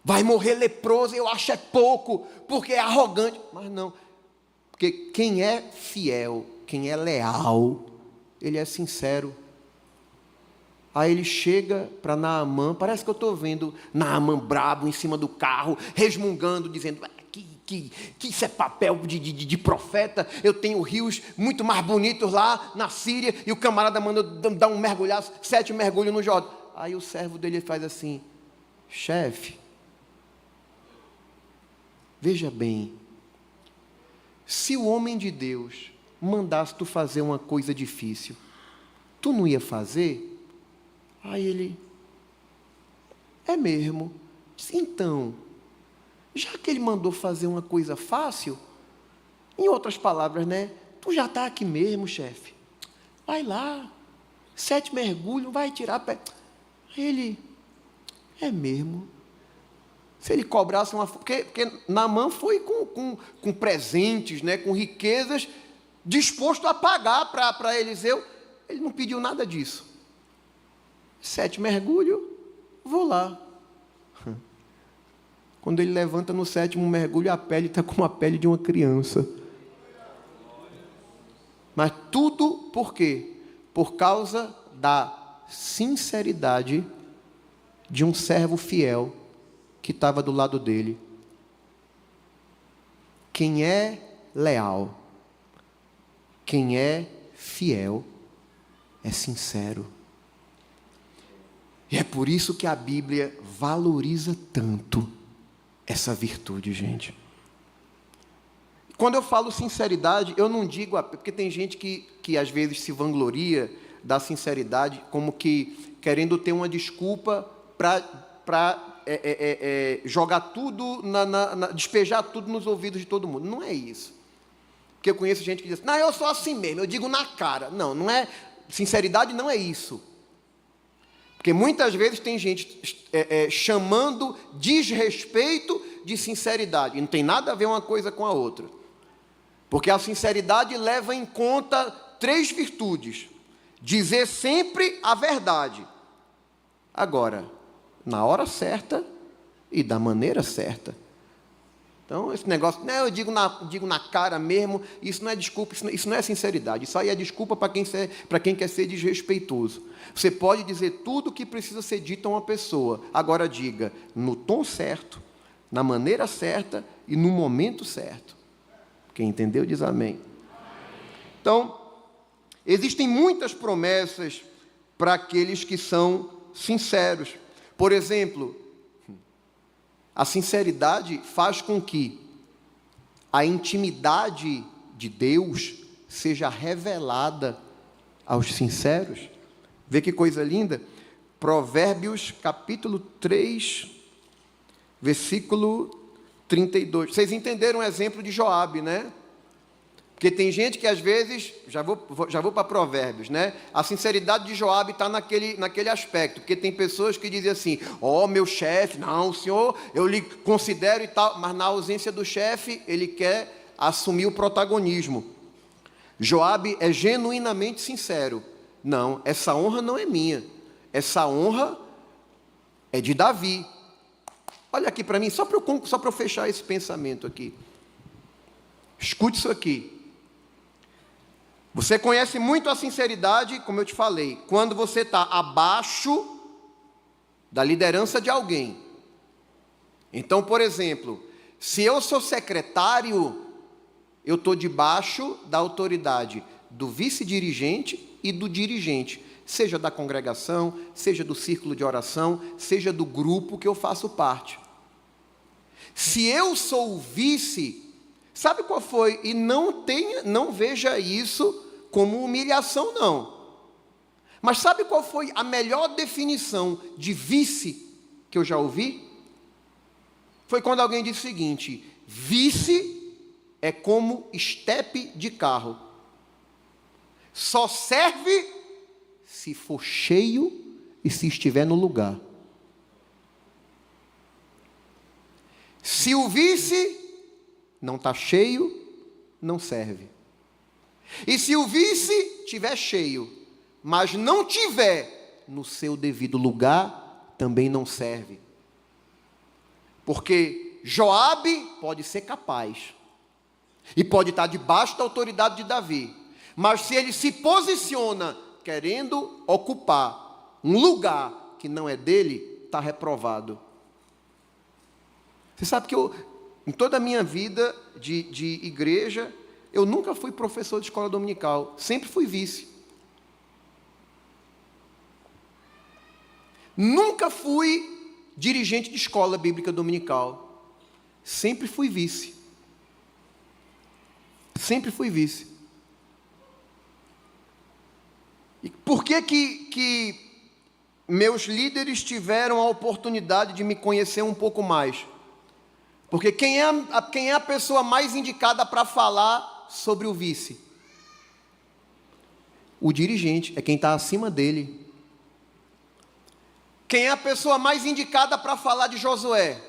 Vai morrer leproso, eu acho é pouco, porque é arrogante. Mas não, porque quem é fiel, quem é leal, ele é sincero. Aí ele chega para Naamã, parece que eu estou vendo Naamã brabo em cima do carro, resmungando, dizendo, que isso é papel de profeta, eu tenho rios muito mais bonitos lá na Síria, e o camarada manda dar um mergulhaço, 7 mergulhos no Jordão. Aí o servo dele faz assim, chefe, veja bem, se o homem de Deus mandasse tu fazer uma coisa difícil, tu não ia fazer? Aí ele, é mesmo? Então, já que ele mandou fazer uma coisa fácil, em outras palavras, né? Tu já está aqui mesmo, chefe. Vai lá, 7 mergulhos, vai tirar pé. Aí ele, é mesmo? Se ele cobrasse uma... Porque Naamã foi com presentes, né, com riquezas, disposto a pagar para Eliseu. Ele não pediu nada disso. 7 mergulhos, vou lá. Quando ele levanta no 7º mergulho, a pele está como a pele de uma criança. Mas tudo por quê? Por causa da sinceridade de um servo fiel que estava do lado dele. Quem é leal, quem é fiel, é sincero. E é por isso que a Bíblia valoriza tanto essa virtude, gente. Quando eu falo sinceridade, eu não digo... Porque tem gente que às vezes se vangloria da sinceridade, como que querendo ter uma desculpa para jogar tudo, despejar tudo nos ouvidos de todo mundo. Não é isso. Porque eu conheço gente que diz, não, eu sou assim mesmo, eu digo na cara. Não, não é... Sinceridade não é isso. Porque muitas vezes tem gente chamando desrespeito de sinceridade. E não tem nada a ver uma coisa com a outra. Porque a sinceridade leva em conta 3 virtudes. Dizer sempre a verdade. Agora, na hora certa e da maneira certa. Então, esse negócio, não, eu digo na cara mesmo, isso não é desculpa, isso não é sinceridade. Isso aí é desculpa para quem quer ser desrespeitoso. Você pode dizer tudo o que precisa ser dito a uma pessoa. Agora diga no tom certo, na maneira certa e no momento certo. Quem entendeu diz amém. Então, existem muitas promessas para aqueles que são sinceros. Por exemplo, a sinceridade faz com que a intimidade de Deus seja revelada aos sinceros. Vê que coisa linda? Provérbios, capítulo 3, versículo 32. Vocês entenderam o exemplo de Joabe, né? Porque tem gente que às vezes, já vou para Provérbios, né? A sinceridade de Joabe está naquele aspecto, porque tem pessoas que dizem assim, meu chefe, não, o senhor, eu lhe considero e tal, mas na ausência do chefe, ele quer assumir o protagonismo. Joabe é genuinamente sincero. Não, essa honra não é minha, essa honra é de Davi. Olha aqui para mim, só para eu fechar esse pensamento aqui. Escute isso aqui. Você conhece muito a sinceridade, como eu te falei, quando você está abaixo da liderança de alguém. Então, por exemplo, se eu sou secretário, eu estou debaixo da autoridade do vice-dirigente e do dirigente, seja da congregação, seja do círculo de oração, seja do grupo que eu faço parte. Se eu sou o vice, sabe qual foi? E não veja isso como humilhação, não. Mas sabe qual foi a melhor definição de vice que eu já ouvi? Foi quando alguém disse o seguinte: vice é como estepe de carro. Só serve se for cheio e se estiver no lugar. Se o vice não está cheio, não serve. E se o vice estiver cheio, mas não tiver no seu devido lugar, também não serve. Porque Joabe pode ser capaz, e pode estar debaixo da autoridade de Davi, mas se ele se posiciona querendo ocupar um lugar que não é dele, está reprovado. Você sabe que em toda a minha vida de igreja, eu nunca fui professor de escola dominical, sempre fui vice. Nunca fui dirigente de escola bíblica dominical, sempre fui vice. Sempre fui vice. E por que meus líderes tiveram a oportunidade de me conhecer um pouco mais? Porque quem é a pessoa mais indicada para falar sobre o vice? O dirigente, é quem está acima dele. Quem é a pessoa mais indicada para falar de Josué?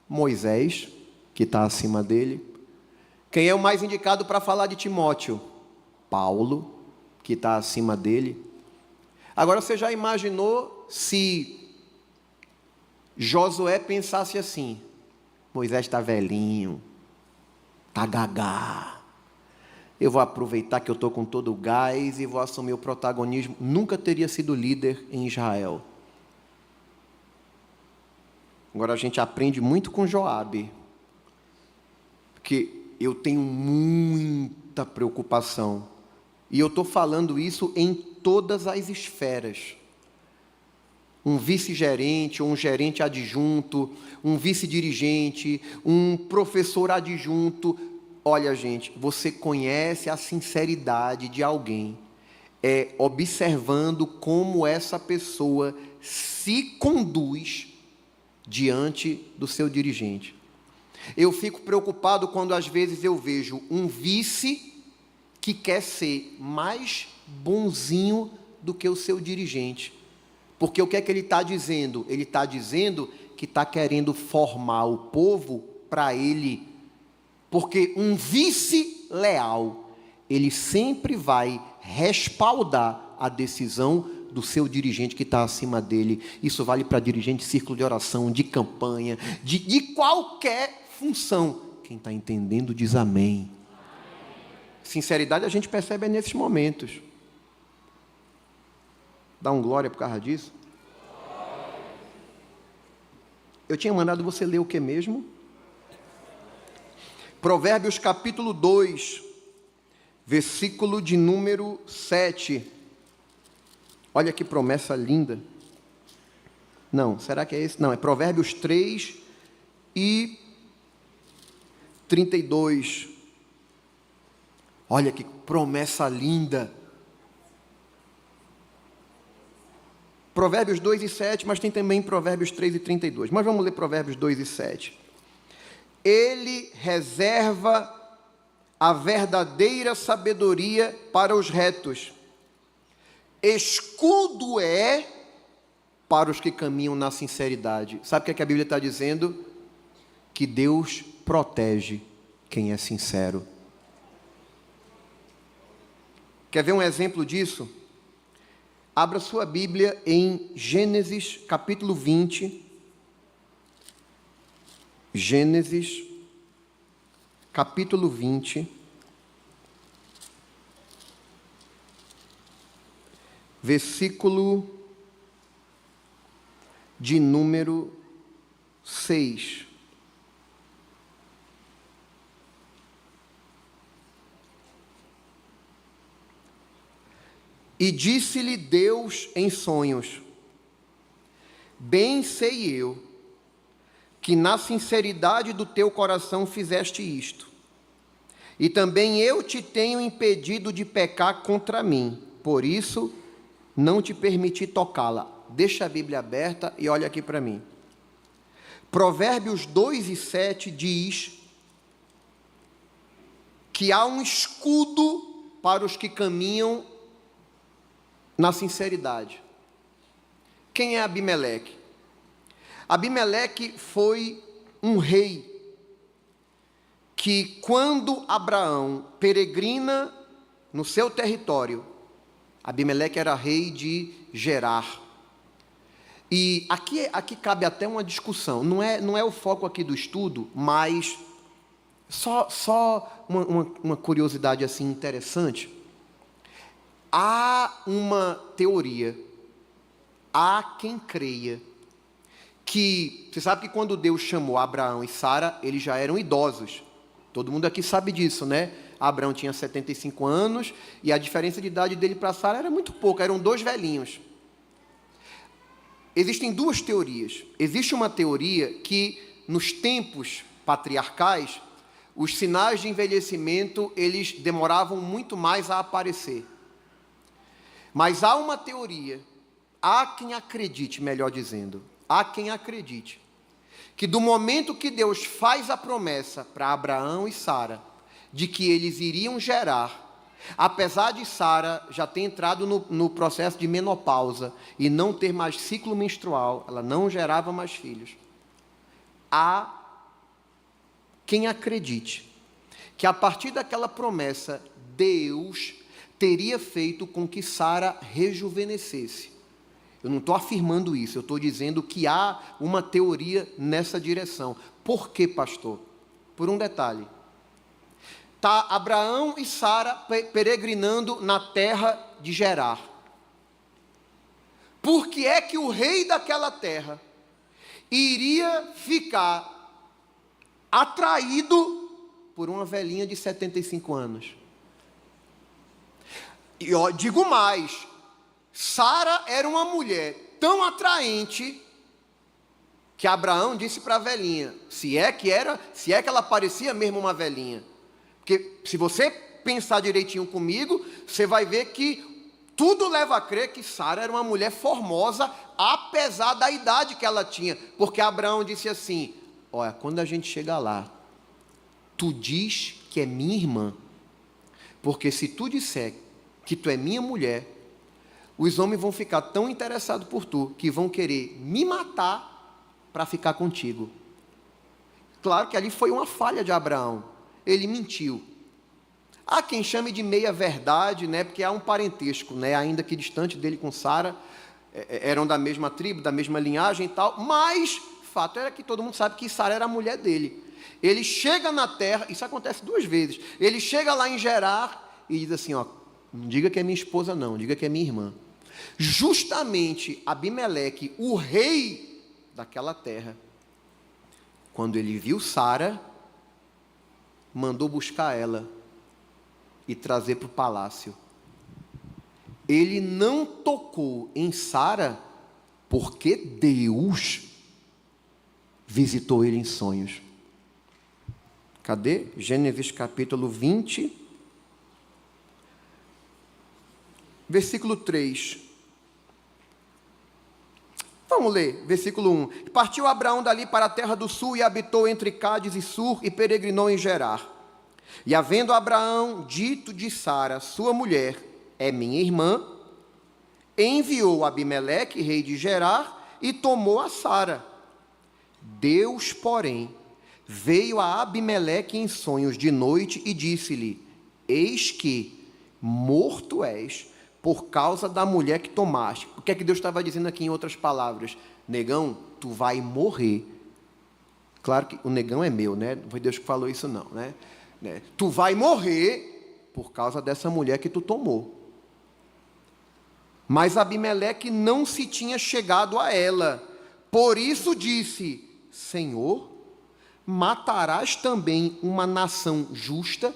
Moisés, que está acima dele. Quem é o mais indicado para falar de Timóteo? Paulo, que está acima dele. Agora, você já imaginou se Josué pensasse assim: Moisés está velhinho, está gagá, eu vou aproveitar que eu estou com todo o gás e vou assumir o protagonismo. Nunca teria sido líder em Israel. Agora a gente aprende muito com Joabe, porque eu tenho muita preocupação, e eu estou falando isso em todas as esferas. Um vice-gerente, ou um gerente adjunto, um vice-dirigente, um professor adjunto. Olha, gente, você conhece a sinceridade de alguém observando como essa pessoa se conduz diante do seu dirigente. Eu fico preocupado quando às vezes eu vejo um vice que quer ser mais bonzinho do que o seu dirigente. Porque o que é que ele está dizendo? Ele está dizendo que está querendo formar o povo para ele. Porque um vice leal, ele sempre vai respaldar a decisão do seu dirigente que está acima dele. Isso vale para dirigente de círculo de oração, de campanha, de qualquer função. Quem está entendendo diz amém. Sinceridade a gente percebe nesses momentos. Dá um glória por causa disso? Eu tinha mandado você ler o que mesmo? Provérbios capítulo 2, versículo de número 7. Olha que promessa linda. Não, será que é esse? Não, é Provérbios 3 e 32. Olha que promessa linda. Provérbios 2 e 7, mas tem também Provérbios 3 e 32. Mas vamos ler Provérbios 2 e 7. Ele reserva a verdadeira sabedoria para os retos. Escudo é para os que caminham na sinceridade. Sabe o que a Bíblia está dizendo? Que Deus protege quem é sincero. Quer ver um exemplo disso? Abra sua Bíblia em Gênesis capítulo 20. Gênesis capítulo 20. Versículo de número 6. E disse-lhe Deus em sonhos: bem sei eu que na sinceridade do teu coração fizeste isto, e também eu te tenho impedido de pecar contra mim, por isso não te permiti tocá-la. Deixa a Bíblia aberta e olha aqui para mim. Provérbios 2 e 7 diz que há um escudo para os que caminham na sinceridade. Quem é Abimeleque? Abimeleque foi um rei que quando Abraão peregrina no seu território, Abimeleque era rei de Gerar. E aqui cabe até uma discussão, não é o foco aqui do estudo, mas só uma curiosidade assim interessante. Há uma teoria, há quem creia, que você sabe que quando Deus chamou Abraão e Sara, eles já eram idosos. Todo mundo aqui sabe disso, né? Abraão tinha 75 anos e a diferença de idade dele para Sara era muito pouca, eram 2 velhinhos. Existem 2 teorias. Existe uma teoria que nos tempos patriarcais, os sinais de envelhecimento, eles demoravam muito mais a aparecer. Mas há uma teoria, há quem acredite, melhor dizendo, há quem acredite, que do momento que Deus faz a promessa para Abraão e Sara, de que eles iriam gerar, apesar de Sara já ter entrado no processo de menopausa e não ter mais ciclo menstrual, ela não gerava mais filhos, há quem acredite que a partir daquela promessa, Deus teria feito com que Sara rejuvenescesse. Eu não estou afirmando isso, eu estou dizendo que há uma teoria nessa direção. Por quê, pastor? Por um detalhe. Está Abraão e Sara peregrinando na terra de Gerar. Por que é que o rei daquela terra iria ficar atraído por uma velhinha de 75 anos? E eu digo mais, Sara era uma mulher tão atraente que Abraão disse para a velhinha, se é que ela parecia mesmo uma velhinha. Porque se você pensar direitinho comigo, você vai ver que tudo leva a crer que Sara era uma mulher formosa, apesar da idade que ela tinha. Porque Abraão disse assim, olha, quando a gente chegar lá, tu diz que é minha irmã, porque se tu disser que tu é minha mulher, os homens vão ficar tão interessados por tu, que vão querer me matar para ficar contigo. Claro que ali foi uma falha de Abraão. Ele mentiu. Há quem chame de meia-verdade, né, porque há um parentesco, né, ainda que distante dele com Sara, eram da mesma tribo, da mesma linhagem e tal, mas o fato era que todo mundo sabe que Sara era a mulher dele. Ele chega na terra, isso acontece 2 vezes, ele chega lá em Gerar e diz assim, ó, não diga que é minha esposa não, diga que é minha irmã. Justamente Abimeleque, o rei daquela terra, quando ele viu Sara, mandou buscar ela e trazer para o palácio. Ele não tocou em Sara porque Deus visitou ele em sonhos. Cadê? Gênesis capítulo 20, versículo 3. Vamos ler, versículo 1. Partiu Abraão dali para a terra do sul e habitou entre Cádiz e Sur e peregrinou em Gerar. E havendo Abraão dito de Sara, sua mulher, é minha irmã, enviou Abimeleque, rei de Gerar, e tomou a Sara. Deus, porém, veio a Abimeleque em sonhos de noite e disse-lhe, eis que morto és, por causa da mulher que tomaste. O que é que Deus estava dizendo aqui em outras palavras? Negão, tu vai morrer. Claro que o negão é meu, né? Não foi Deus que falou isso não, né? Tu vai morrer por causa dessa mulher que tu tomou. Mas Abimeleque não se tinha chegado a ela. Por isso disse, Senhor, matarás também uma nação justa?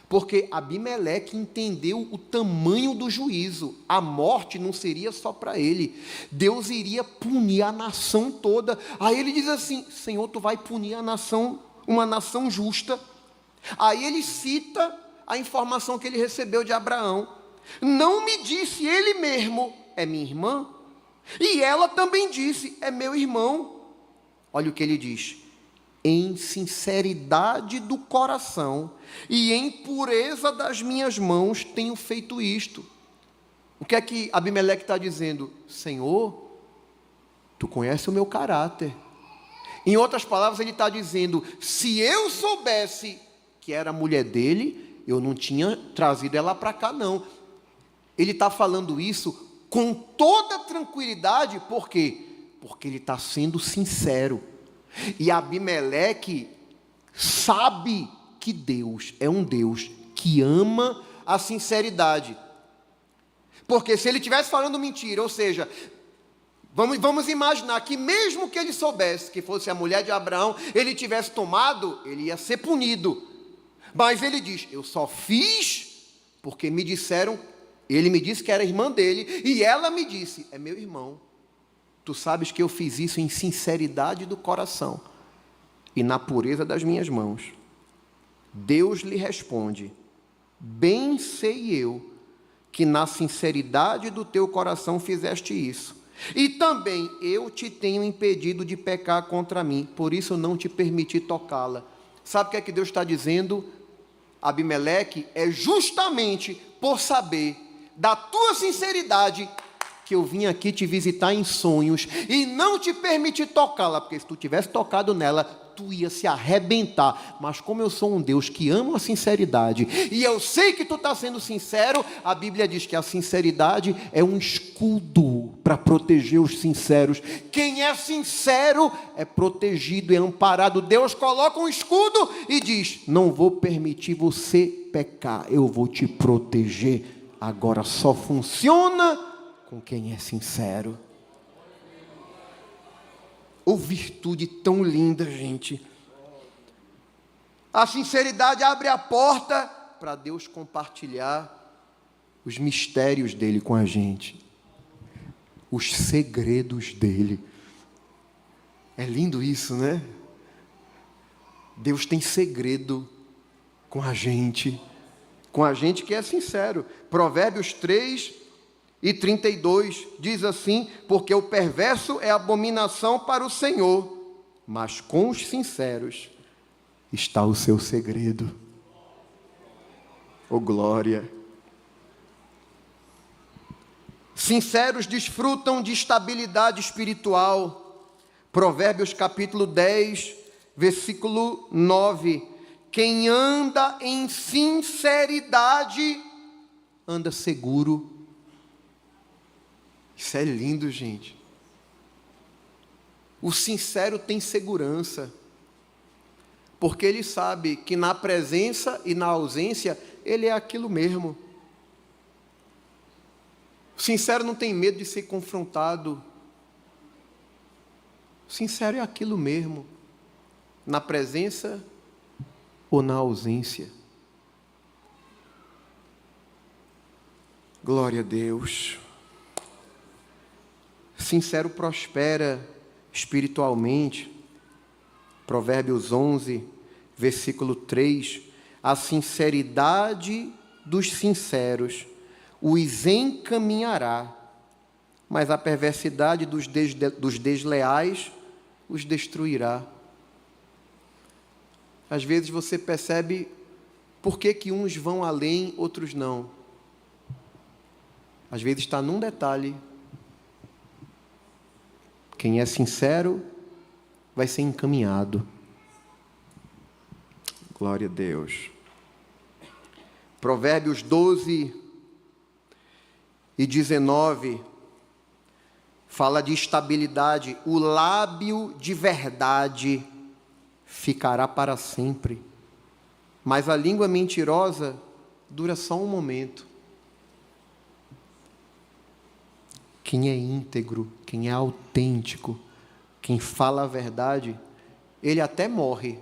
Porque Abimeleque entendeu o tamanho do juízo. A morte não seria só para ele. Deus iria punir a nação toda. Aí ele diz assim, Senhor, tu vai punir a nação, uma nação justa. Aí ele cita a informação que ele recebeu de Abraão. Não me disse ele mesmo, é minha irmã? E ela também disse, é meu irmão. Olha o que ele diz. Em sinceridade do coração e em pureza das minhas mãos tenho feito isto. O que é que Abimeleque está dizendo? Senhor, tu conheces o meu caráter. Em outras palavras, ele está dizendo, se eu soubesse que era a mulher dele, eu não tinha trazido ela para cá, não. Ele está falando isso com toda tranquilidade, por quê? Porque ele está sendo sincero. E Abimeleque sabe que Deus é um Deus que ama a sinceridade. Porque se ele estivesse falando mentira, ou seja, vamos imaginar que mesmo que ele soubesse que fosse a mulher de Abraão, ele tivesse tomado, ele ia ser punido. Mas ele diz, eu só fiz porque me disseram, ele me disse que era irmã dele, e ela me disse, é meu irmão. Tu sabes que eu fiz isso em sinceridade do coração e na pureza das minhas mãos. Deus lhe responde, bem sei eu que na sinceridade do teu coração fizeste isso. E também eu te tenho impedido de pecar contra mim, por isso eu não te permiti tocá-la. Sabe o que é que Deus está dizendo, Abimeleque? É justamente por saber da tua sinceridade que eu vim aqui te visitar em sonhos e não te permitir tocá-la, porque se tu tivesse tocado nela, tu ia se arrebentar. Mas como eu sou um Deus que ama a sinceridade, e eu sei que tu está sendo sincero, a Bíblia diz que a sinceridade é um escudo para proteger os sinceros. Quem é sincero é protegido, é amparado. Deus coloca um escudo e diz, não vou permitir você pecar, eu vou te proteger. Agora só funciona com quem é sincero. Oh, virtude tão linda, gente. A sinceridade abre a porta para Deus compartilhar os mistérios dele com a gente, os segredos dele. É lindo isso, né? Deus tem segredo com a gente que é sincero. Provérbios 3:32 diz assim, porque o perverso é abominação para o Senhor, mas com os sinceros está o seu segredo. Oh, glória! Sinceros desfrutam de estabilidade espiritual. Provérbios capítulo 10, versículo 9. Quem anda em sinceridade, anda seguro. Isso é lindo, gente. O sincero tem segurança, porque ele sabe que na presença e na ausência, ele é aquilo mesmo. O sincero não tem medo de ser confrontado. O sincero é aquilo mesmo, na presença ou na ausência. Glória a Deus. Sincero prospera espiritualmente. Provérbios 11, versículo 3. A sinceridade dos sinceros os encaminhará, mas a perversidade dos desleais os destruirá. Às vezes você percebe por que uns vão além, outros não. Às vezes está num detalhe. Quem é sincero vai ser encaminhado. Glória a Deus. Provérbios 12:19 fala de estabilidade. O lábio de verdade ficará para sempre, mas a língua mentirosa dura só um momento. Quem é íntegro, quem é autêntico, quem fala a verdade, ele até morre,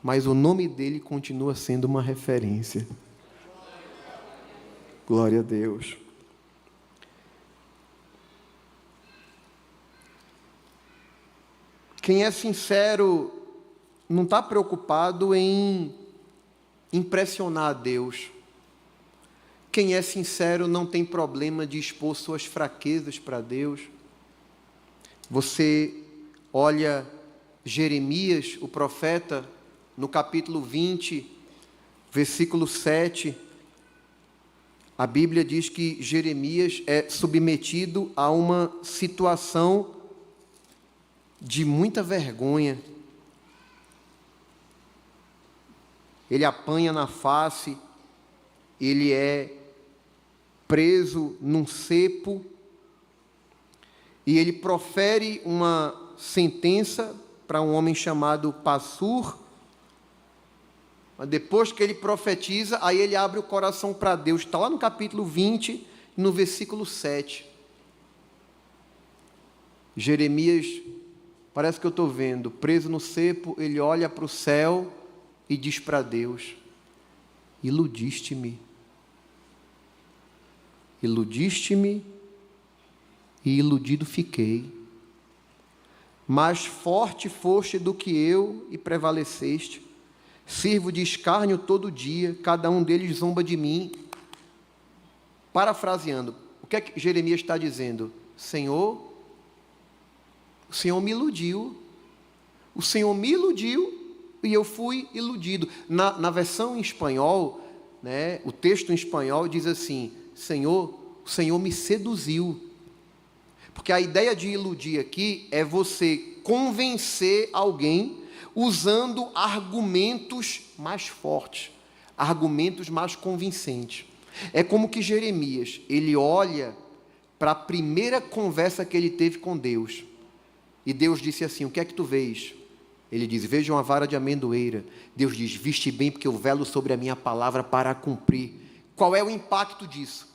mas o nome dele continua sendo uma referência. Glória a Deus. Quem é sincero não está preocupado em impressionar a Deus. Quem é sincero não tem problema de expor suas fraquezas para Deus. Você olha Jeremias, o profeta, no capítulo 20, versículo 7, a Bíblia diz que Jeremias é submetido a uma situação de muita vergonha. ele apanha na face, ele é preso num cepo, e ele profere uma sentença para um homem chamado Passur. Depois que ele profetiza, aí ele abre o coração para Deus. Está lá no capítulo 20, no versículo 7. Jeremias, parece que eu estou vendo, preso no cepo, ele olha para o céu e diz para Deus: iludiste-me. Iludiste-me e iludido fiquei. Mais forte foste do que eu e prevaleceste. Sirvo de escárnio todo dia, cada um deles zomba de mim. Parafraseando, o que é que Jeremias está dizendo? Senhor, o Senhor me iludiu. O Senhor me iludiu e eu fui iludido. Na versão em espanhol, né, o texto em espanhol diz assim: Senhor, o Senhor me seduziu. Porque a ideia de iludir aqui é você convencer alguém usando argumentos mais fortes, argumentos mais convincentes. É como que Jeremias, ele olha para a primeira conversa que ele teve com Deus. E Deus disse assim: o que é que tu vês? Ele diz: vejo uma vara de amendoeira. Deus diz: viste bem, porque eu velo sobre a minha palavra para cumprir. Qual é o impacto disso?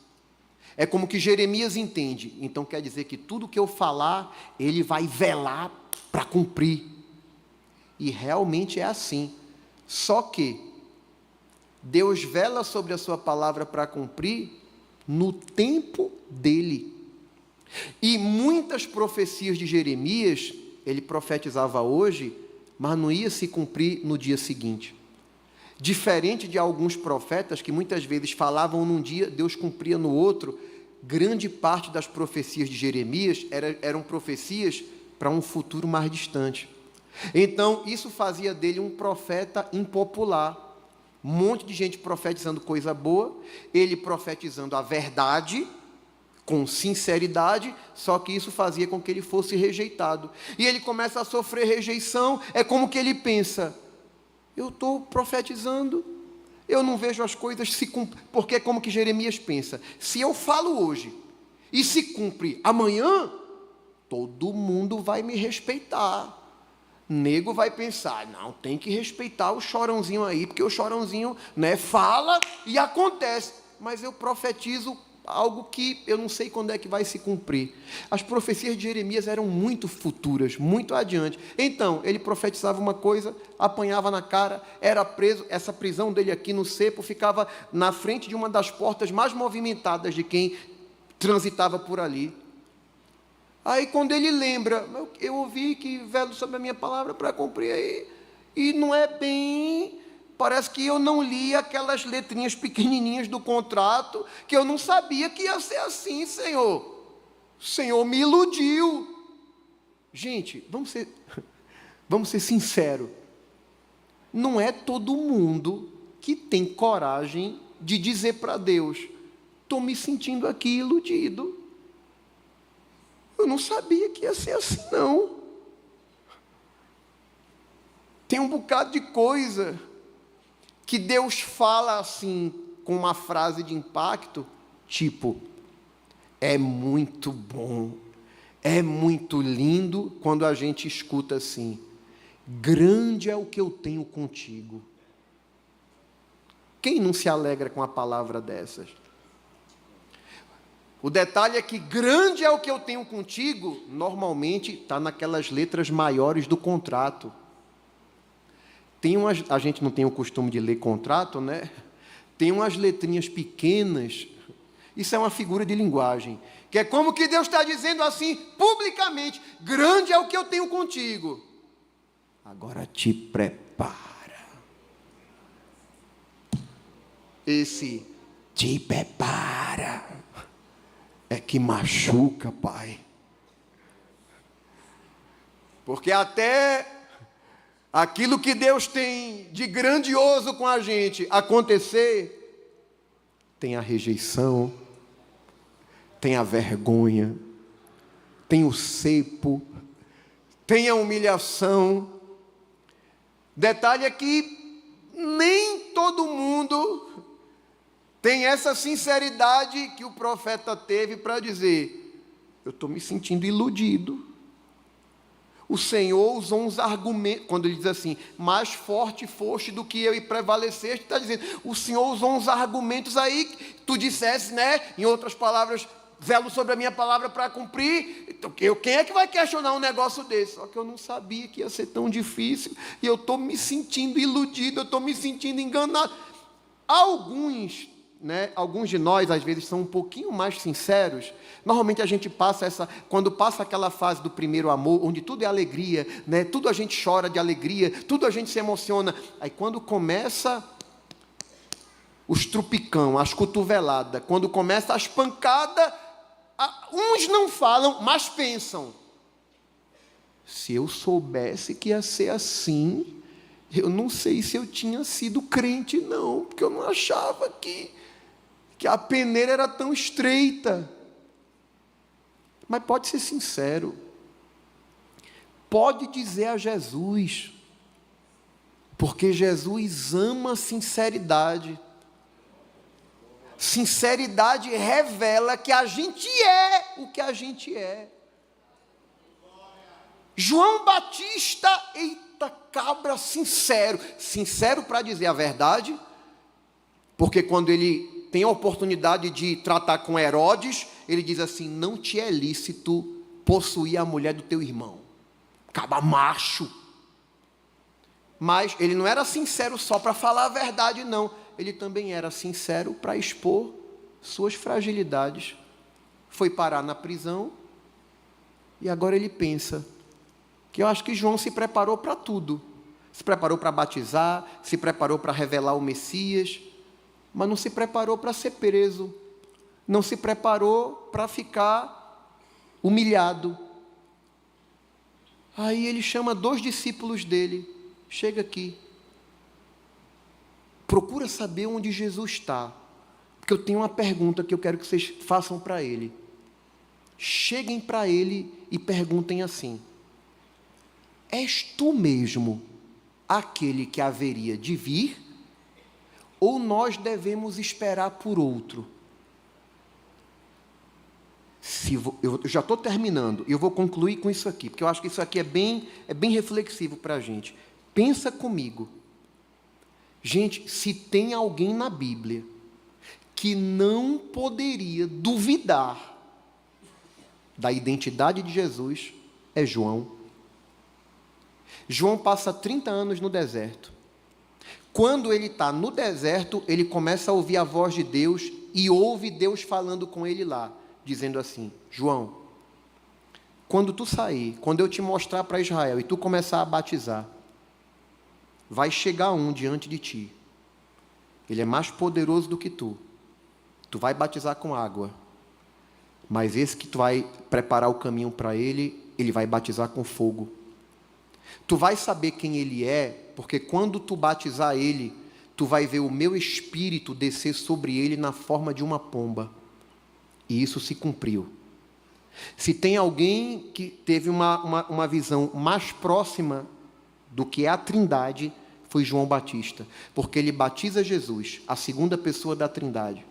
É como que Jeremias entende. Então quer dizer que tudo que eu falar, ele vai velar para cumprir. E realmente é assim. Só que Deus vela sobre a sua palavra para cumprir no tempo dele. E muitas profecias de Jeremias, ele profetizava hoje, mas não ia se cumprir no dia seguinte. Diferente de alguns profetas que muitas vezes falavam num dia, Deus cumpria no outro, grande parte das profecias de Jeremias eram profecias para um futuro mais distante. Então, isso fazia dele um profeta impopular. Um monte de gente profetizando coisa boa, ele profetizando a verdade, com sinceridade, só que isso fazia com que ele fosse rejeitado. E ele começa a sofrer rejeição, é como que ele pensa: eu estou profetizando, eu não vejo as coisas se cumprir, porque é como que Jeremias pensa: se eu falo hoje, e se cumpre amanhã, todo mundo vai me respeitar. Nego vai pensar: não, tem que respeitar o chorãozinho aí, porque o chorãozinho, né, fala e acontece. Mas eu profetizo algo que eu não sei quando é que vai se cumprir. As profecias de Jeremias eram muito futuras, muito adiante. Então, ele profetizava uma coisa, apanhava na cara, era preso. Essa prisão dele aqui no cepo ficava na frente de uma das portas mais movimentadas de quem transitava por ali. Aí quando ele lembra: eu ouvi que velo sobre a minha palavra para cumprir aí, e não é bem, parece que eu não li aquelas letrinhas pequenininhas do contrato, que eu não sabia que ia ser assim, Senhor. O Senhor me iludiu. Gente, vamos ser sinceros, não é todo mundo que tem coragem de dizer para Deus: estou me sentindo aqui iludido. Eu não sabia que ia ser assim, não. Tem um bocado de coisa que Deus fala assim, com uma frase de impacto, tipo: é muito bom, é muito lindo, quando a gente escuta assim: grande é o que eu tenho contigo. Quem não se alegra com a palavra dessas? O detalhe é que grande é o que eu tenho contigo, normalmente está naquelas letras maiores do contrato. A gente não tem o costume de ler contrato, né? Tem umas letrinhas pequenas. Isso é uma figura de linguagem, que é como que Deus está dizendo assim, publicamente: grande é o que eu tenho contigo. Agora te prepara. Esse te prepara é que machuca, Pai. Porque até aquilo que Deus tem de grandioso com a gente acontecer, tem a rejeição, tem a vergonha, tem o cepo, tem a humilhação. Detalhe é que nem todo mundo tem essa sinceridade que o profeta teve para dizer: eu estou me sentindo iludido. O Senhor usou uns argumentos, quando ele diz assim, mais forte foste do que eu e prevaleceste, está dizendo, o Senhor usou uns argumentos aí, tu disseste, né, em outras palavras, zelo sobre a minha palavra para cumprir, então, quem é que vai questionar um negócio desse? Só que eu não sabia que ia ser tão difícil, e eu estou me sentindo iludido, eu estou me sentindo enganado. Alguns de nós, às vezes, são um pouquinho mais sinceros. Normalmente a gente passa quando passa aquela fase do primeiro amor, onde tudo é alegria, né? Tudo a gente chora de alegria, tudo a gente se emociona. Aí quando começa os trupicão, as cotoveladas, quando começa as pancadas, uns não falam, mas pensam. Se eu soubesse que ia ser assim, eu não sei se eu tinha sido crente, não, porque eu não achava que a peneira era tão estreita. Mas pode ser sincero. Pode dizer a Jesus. Porque Jesus ama a sinceridade. Sinceridade revela que a gente é o que a gente é. João Batista, eita cabra sincero. Sincero para dizer a verdade. Porque quando ele tem a oportunidade de tratar com Herodes, ele diz assim, não te é lícito possuir a mulher do teu irmão. Caba macho. Mas ele não era sincero só para falar a verdade, não. Ele também era sincero para expor suas fragilidades. Foi parar na prisão e agora ele pensa que eu acho que João se preparou para tudo. Se preparou para batizar, se preparou para revelar o Messias, mas não se preparou para ser preso, não se preparou para ficar humilhado. Aí ele chama 2 discípulos dele, chega aqui, procura saber onde Jesus está, porque eu tenho uma pergunta que eu quero que vocês façam para ele. Cheguem para ele e perguntem assim, és tu mesmo aquele que haveria de vir? Ou nós devemos esperar por outro? Eu já estou terminando, e eu vou concluir com isso aqui, porque eu acho que isso aqui é bem reflexivo para a gente. Pensa comigo. Gente, se tem alguém na Bíblia que não poderia duvidar da identidade de Jesus, é João. João passa 30 anos no deserto. Quando ele está no deserto, ele começa a ouvir a voz de Deus e ouve Deus falando com ele lá, dizendo assim, João, quando tu sair, quando eu te mostrar para Israel e tu começar a batizar, vai chegar um diante de ti, ele é mais poderoso do que tu vai batizar com água, mas esse que tu vai preparar o caminho para ele, ele vai batizar com fogo. Tu vai saber quem ele é, porque quando tu batizar ele, tu vai ver o meu espírito descer sobre ele na forma de uma pomba. E isso se cumpriu. Se tem alguém que teve uma visão mais próxima do que é a Trindade, foi João Batista. Porque ele batiza Jesus, a segunda pessoa da Trindade.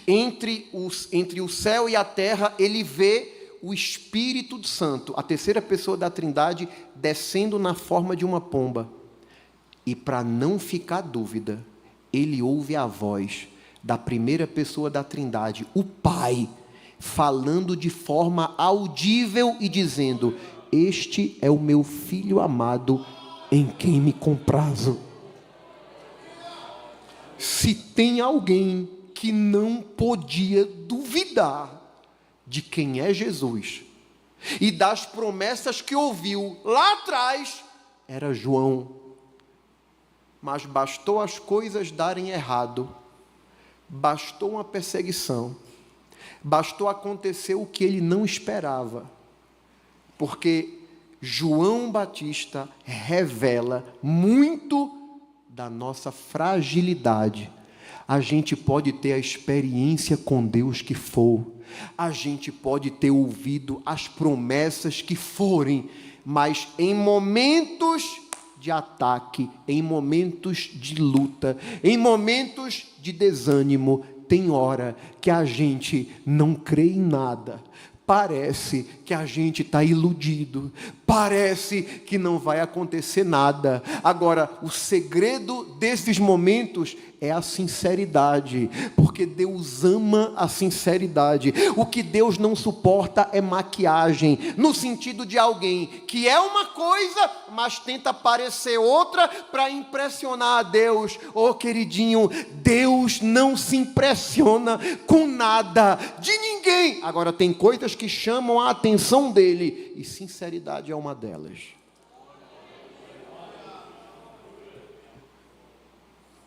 Entre o céu e a terra, ele vê o Espírito Santo, a terceira pessoa da Trindade, descendo na forma de uma pomba. E para não ficar dúvida, ele ouve a voz da primeira pessoa da Trindade, o Pai, falando de forma audível e dizendo, este é o meu Filho amado, em quem me comprazo. Se tem alguém que não podia duvidar de quem é Jesus e das promessas que ouviu lá atrás, era João. Mas bastou as coisas darem errado, bastou uma perseguição, bastou acontecer o que ele não esperava, porque João Batista revela muito da nossa fragilidade. A gente pode ter a experiência com Deus que for, a gente pode ter ouvido as promessas que forem, mas em momentos de ataque, em momentos de luta, em momentos de desânimo, tem hora que a gente não crê em nada. Parece que a gente está iludido, parece que não vai acontecer nada. Agora, o segredo desses momentos é a sinceridade, porque Deus ama a sinceridade. O que Deus não suporta é maquiagem, no sentido de alguém que é uma coisa, mas tenta parecer outra para impressionar a Deus. Oh, queridinho, Deus não se impressiona com nada de ninguém. Agora, tem coisas que chamam a atenção dele, e sinceridade é uma delas.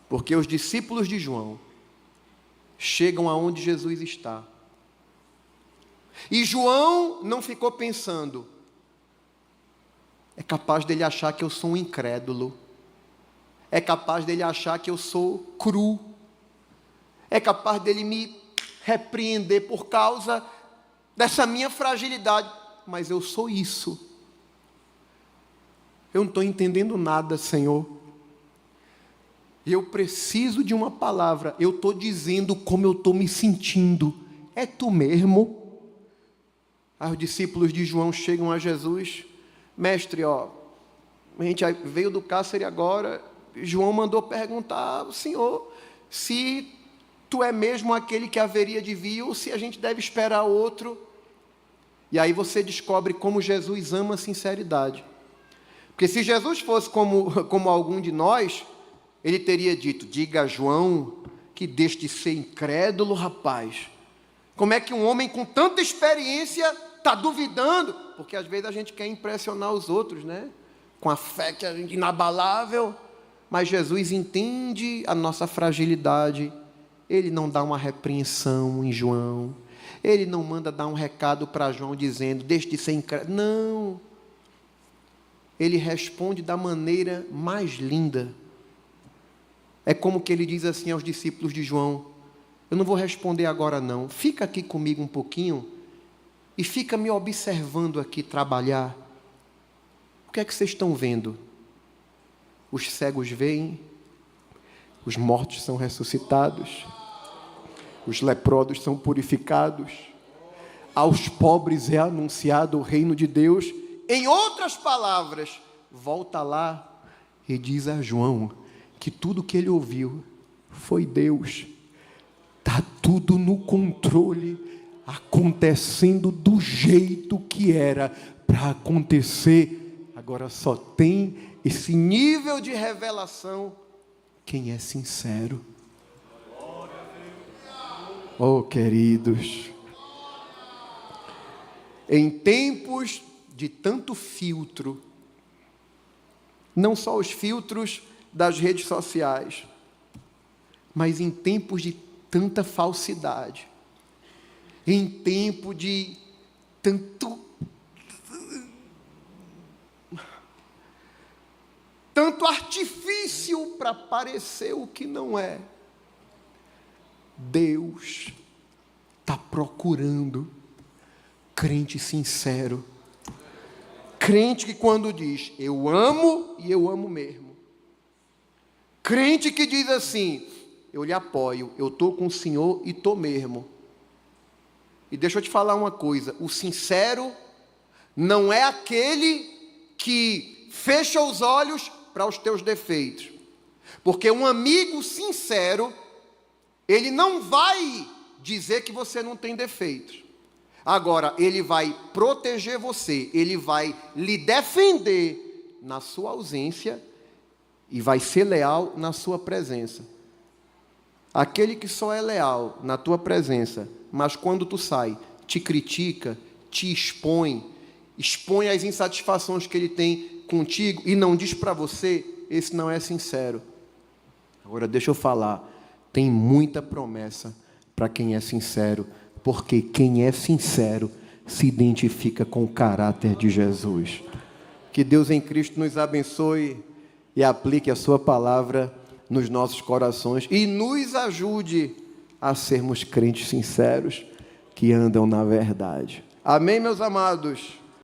Porque os discípulos de João chegam aonde Jesus está. E João não ficou pensando, é capaz dele achar que eu sou um incrédulo, é capaz dele achar que eu sou cru, é capaz dele me repreender por causa dessa minha fragilidade, mas eu sou isso. Eu não estou entendendo nada, Senhor. Eu preciso de uma palavra. Eu estou dizendo como eu estou me sentindo. É tu mesmo? Aí os discípulos de João chegam a Jesus. Mestre, a gente veio do cárcere agora. João mandou perguntar ao Senhor se tu é mesmo aquele que haveria de vir, ou se a gente deve esperar outro. E aí você descobre como Jesus ama a sinceridade. Porque se Jesus fosse como algum de nós, ele teria dito, diga a João que deixe de ser incrédulo, rapaz. Como é que um homem com tanta experiência está duvidando? Porque às vezes a gente quer impressionar os outros, né? Com a fé que a gente inabalável. Mas Jesus entende a nossa fragilidade. Ele não dá uma repreensão em João. Ele não manda dar um recado para João dizendo, deixe de ser incrédulo. Não. Ele responde da maneira mais linda. É como que ele diz assim aos discípulos de João, eu não vou responder agora não, fica aqui comigo um pouquinho e fica me observando aqui trabalhar. O que é que vocês estão vendo? Os cegos veem, os mortos são ressuscitados, os leprosos são purificados, aos pobres é anunciado o reino de Deus. Em outras palavras, volta lá e diz a João que tudo que ele ouviu foi Deus. Está tudo no controle, acontecendo do jeito que era para acontecer. Agora só tem esse nível de revelação quem é sincero. Oh, queridos, em tempos de tanto filtro, não só os filtros das redes sociais, mas em tempos de tanta falsidade, em tempo de tanto artifício para parecer o que não é, Deus está procurando crente sincero, crente que quando diz, eu amo e eu amo mesmo, crente que diz assim, eu lhe apoio, eu estou com o Senhor e estou mesmo. E deixa eu te falar uma coisa, o sincero não é aquele que fecha os olhos para os teus defeitos, porque um amigo sincero, ele não vai dizer que você não tem defeitos. Agora, ele vai proteger você, ele vai lhe defender na sua ausência e vai ser leal na sua presença. Aquele que só é leal na tua presença, mas quando tu sai, te critica, te expõe as insatisfações que ele tem contigo e não diz para você, esse não é sincero. Agora, deixa eu falar, tem muita promessa para quem é sincero, porque quem é sincero se identifica com o caráter de Jesus. Que Deus em Cristo nos abençoe e aplique a sua palavra nos nossos corações e nos ajude a sermos crentes sinceros que andam na verdade. Amém, meus amados?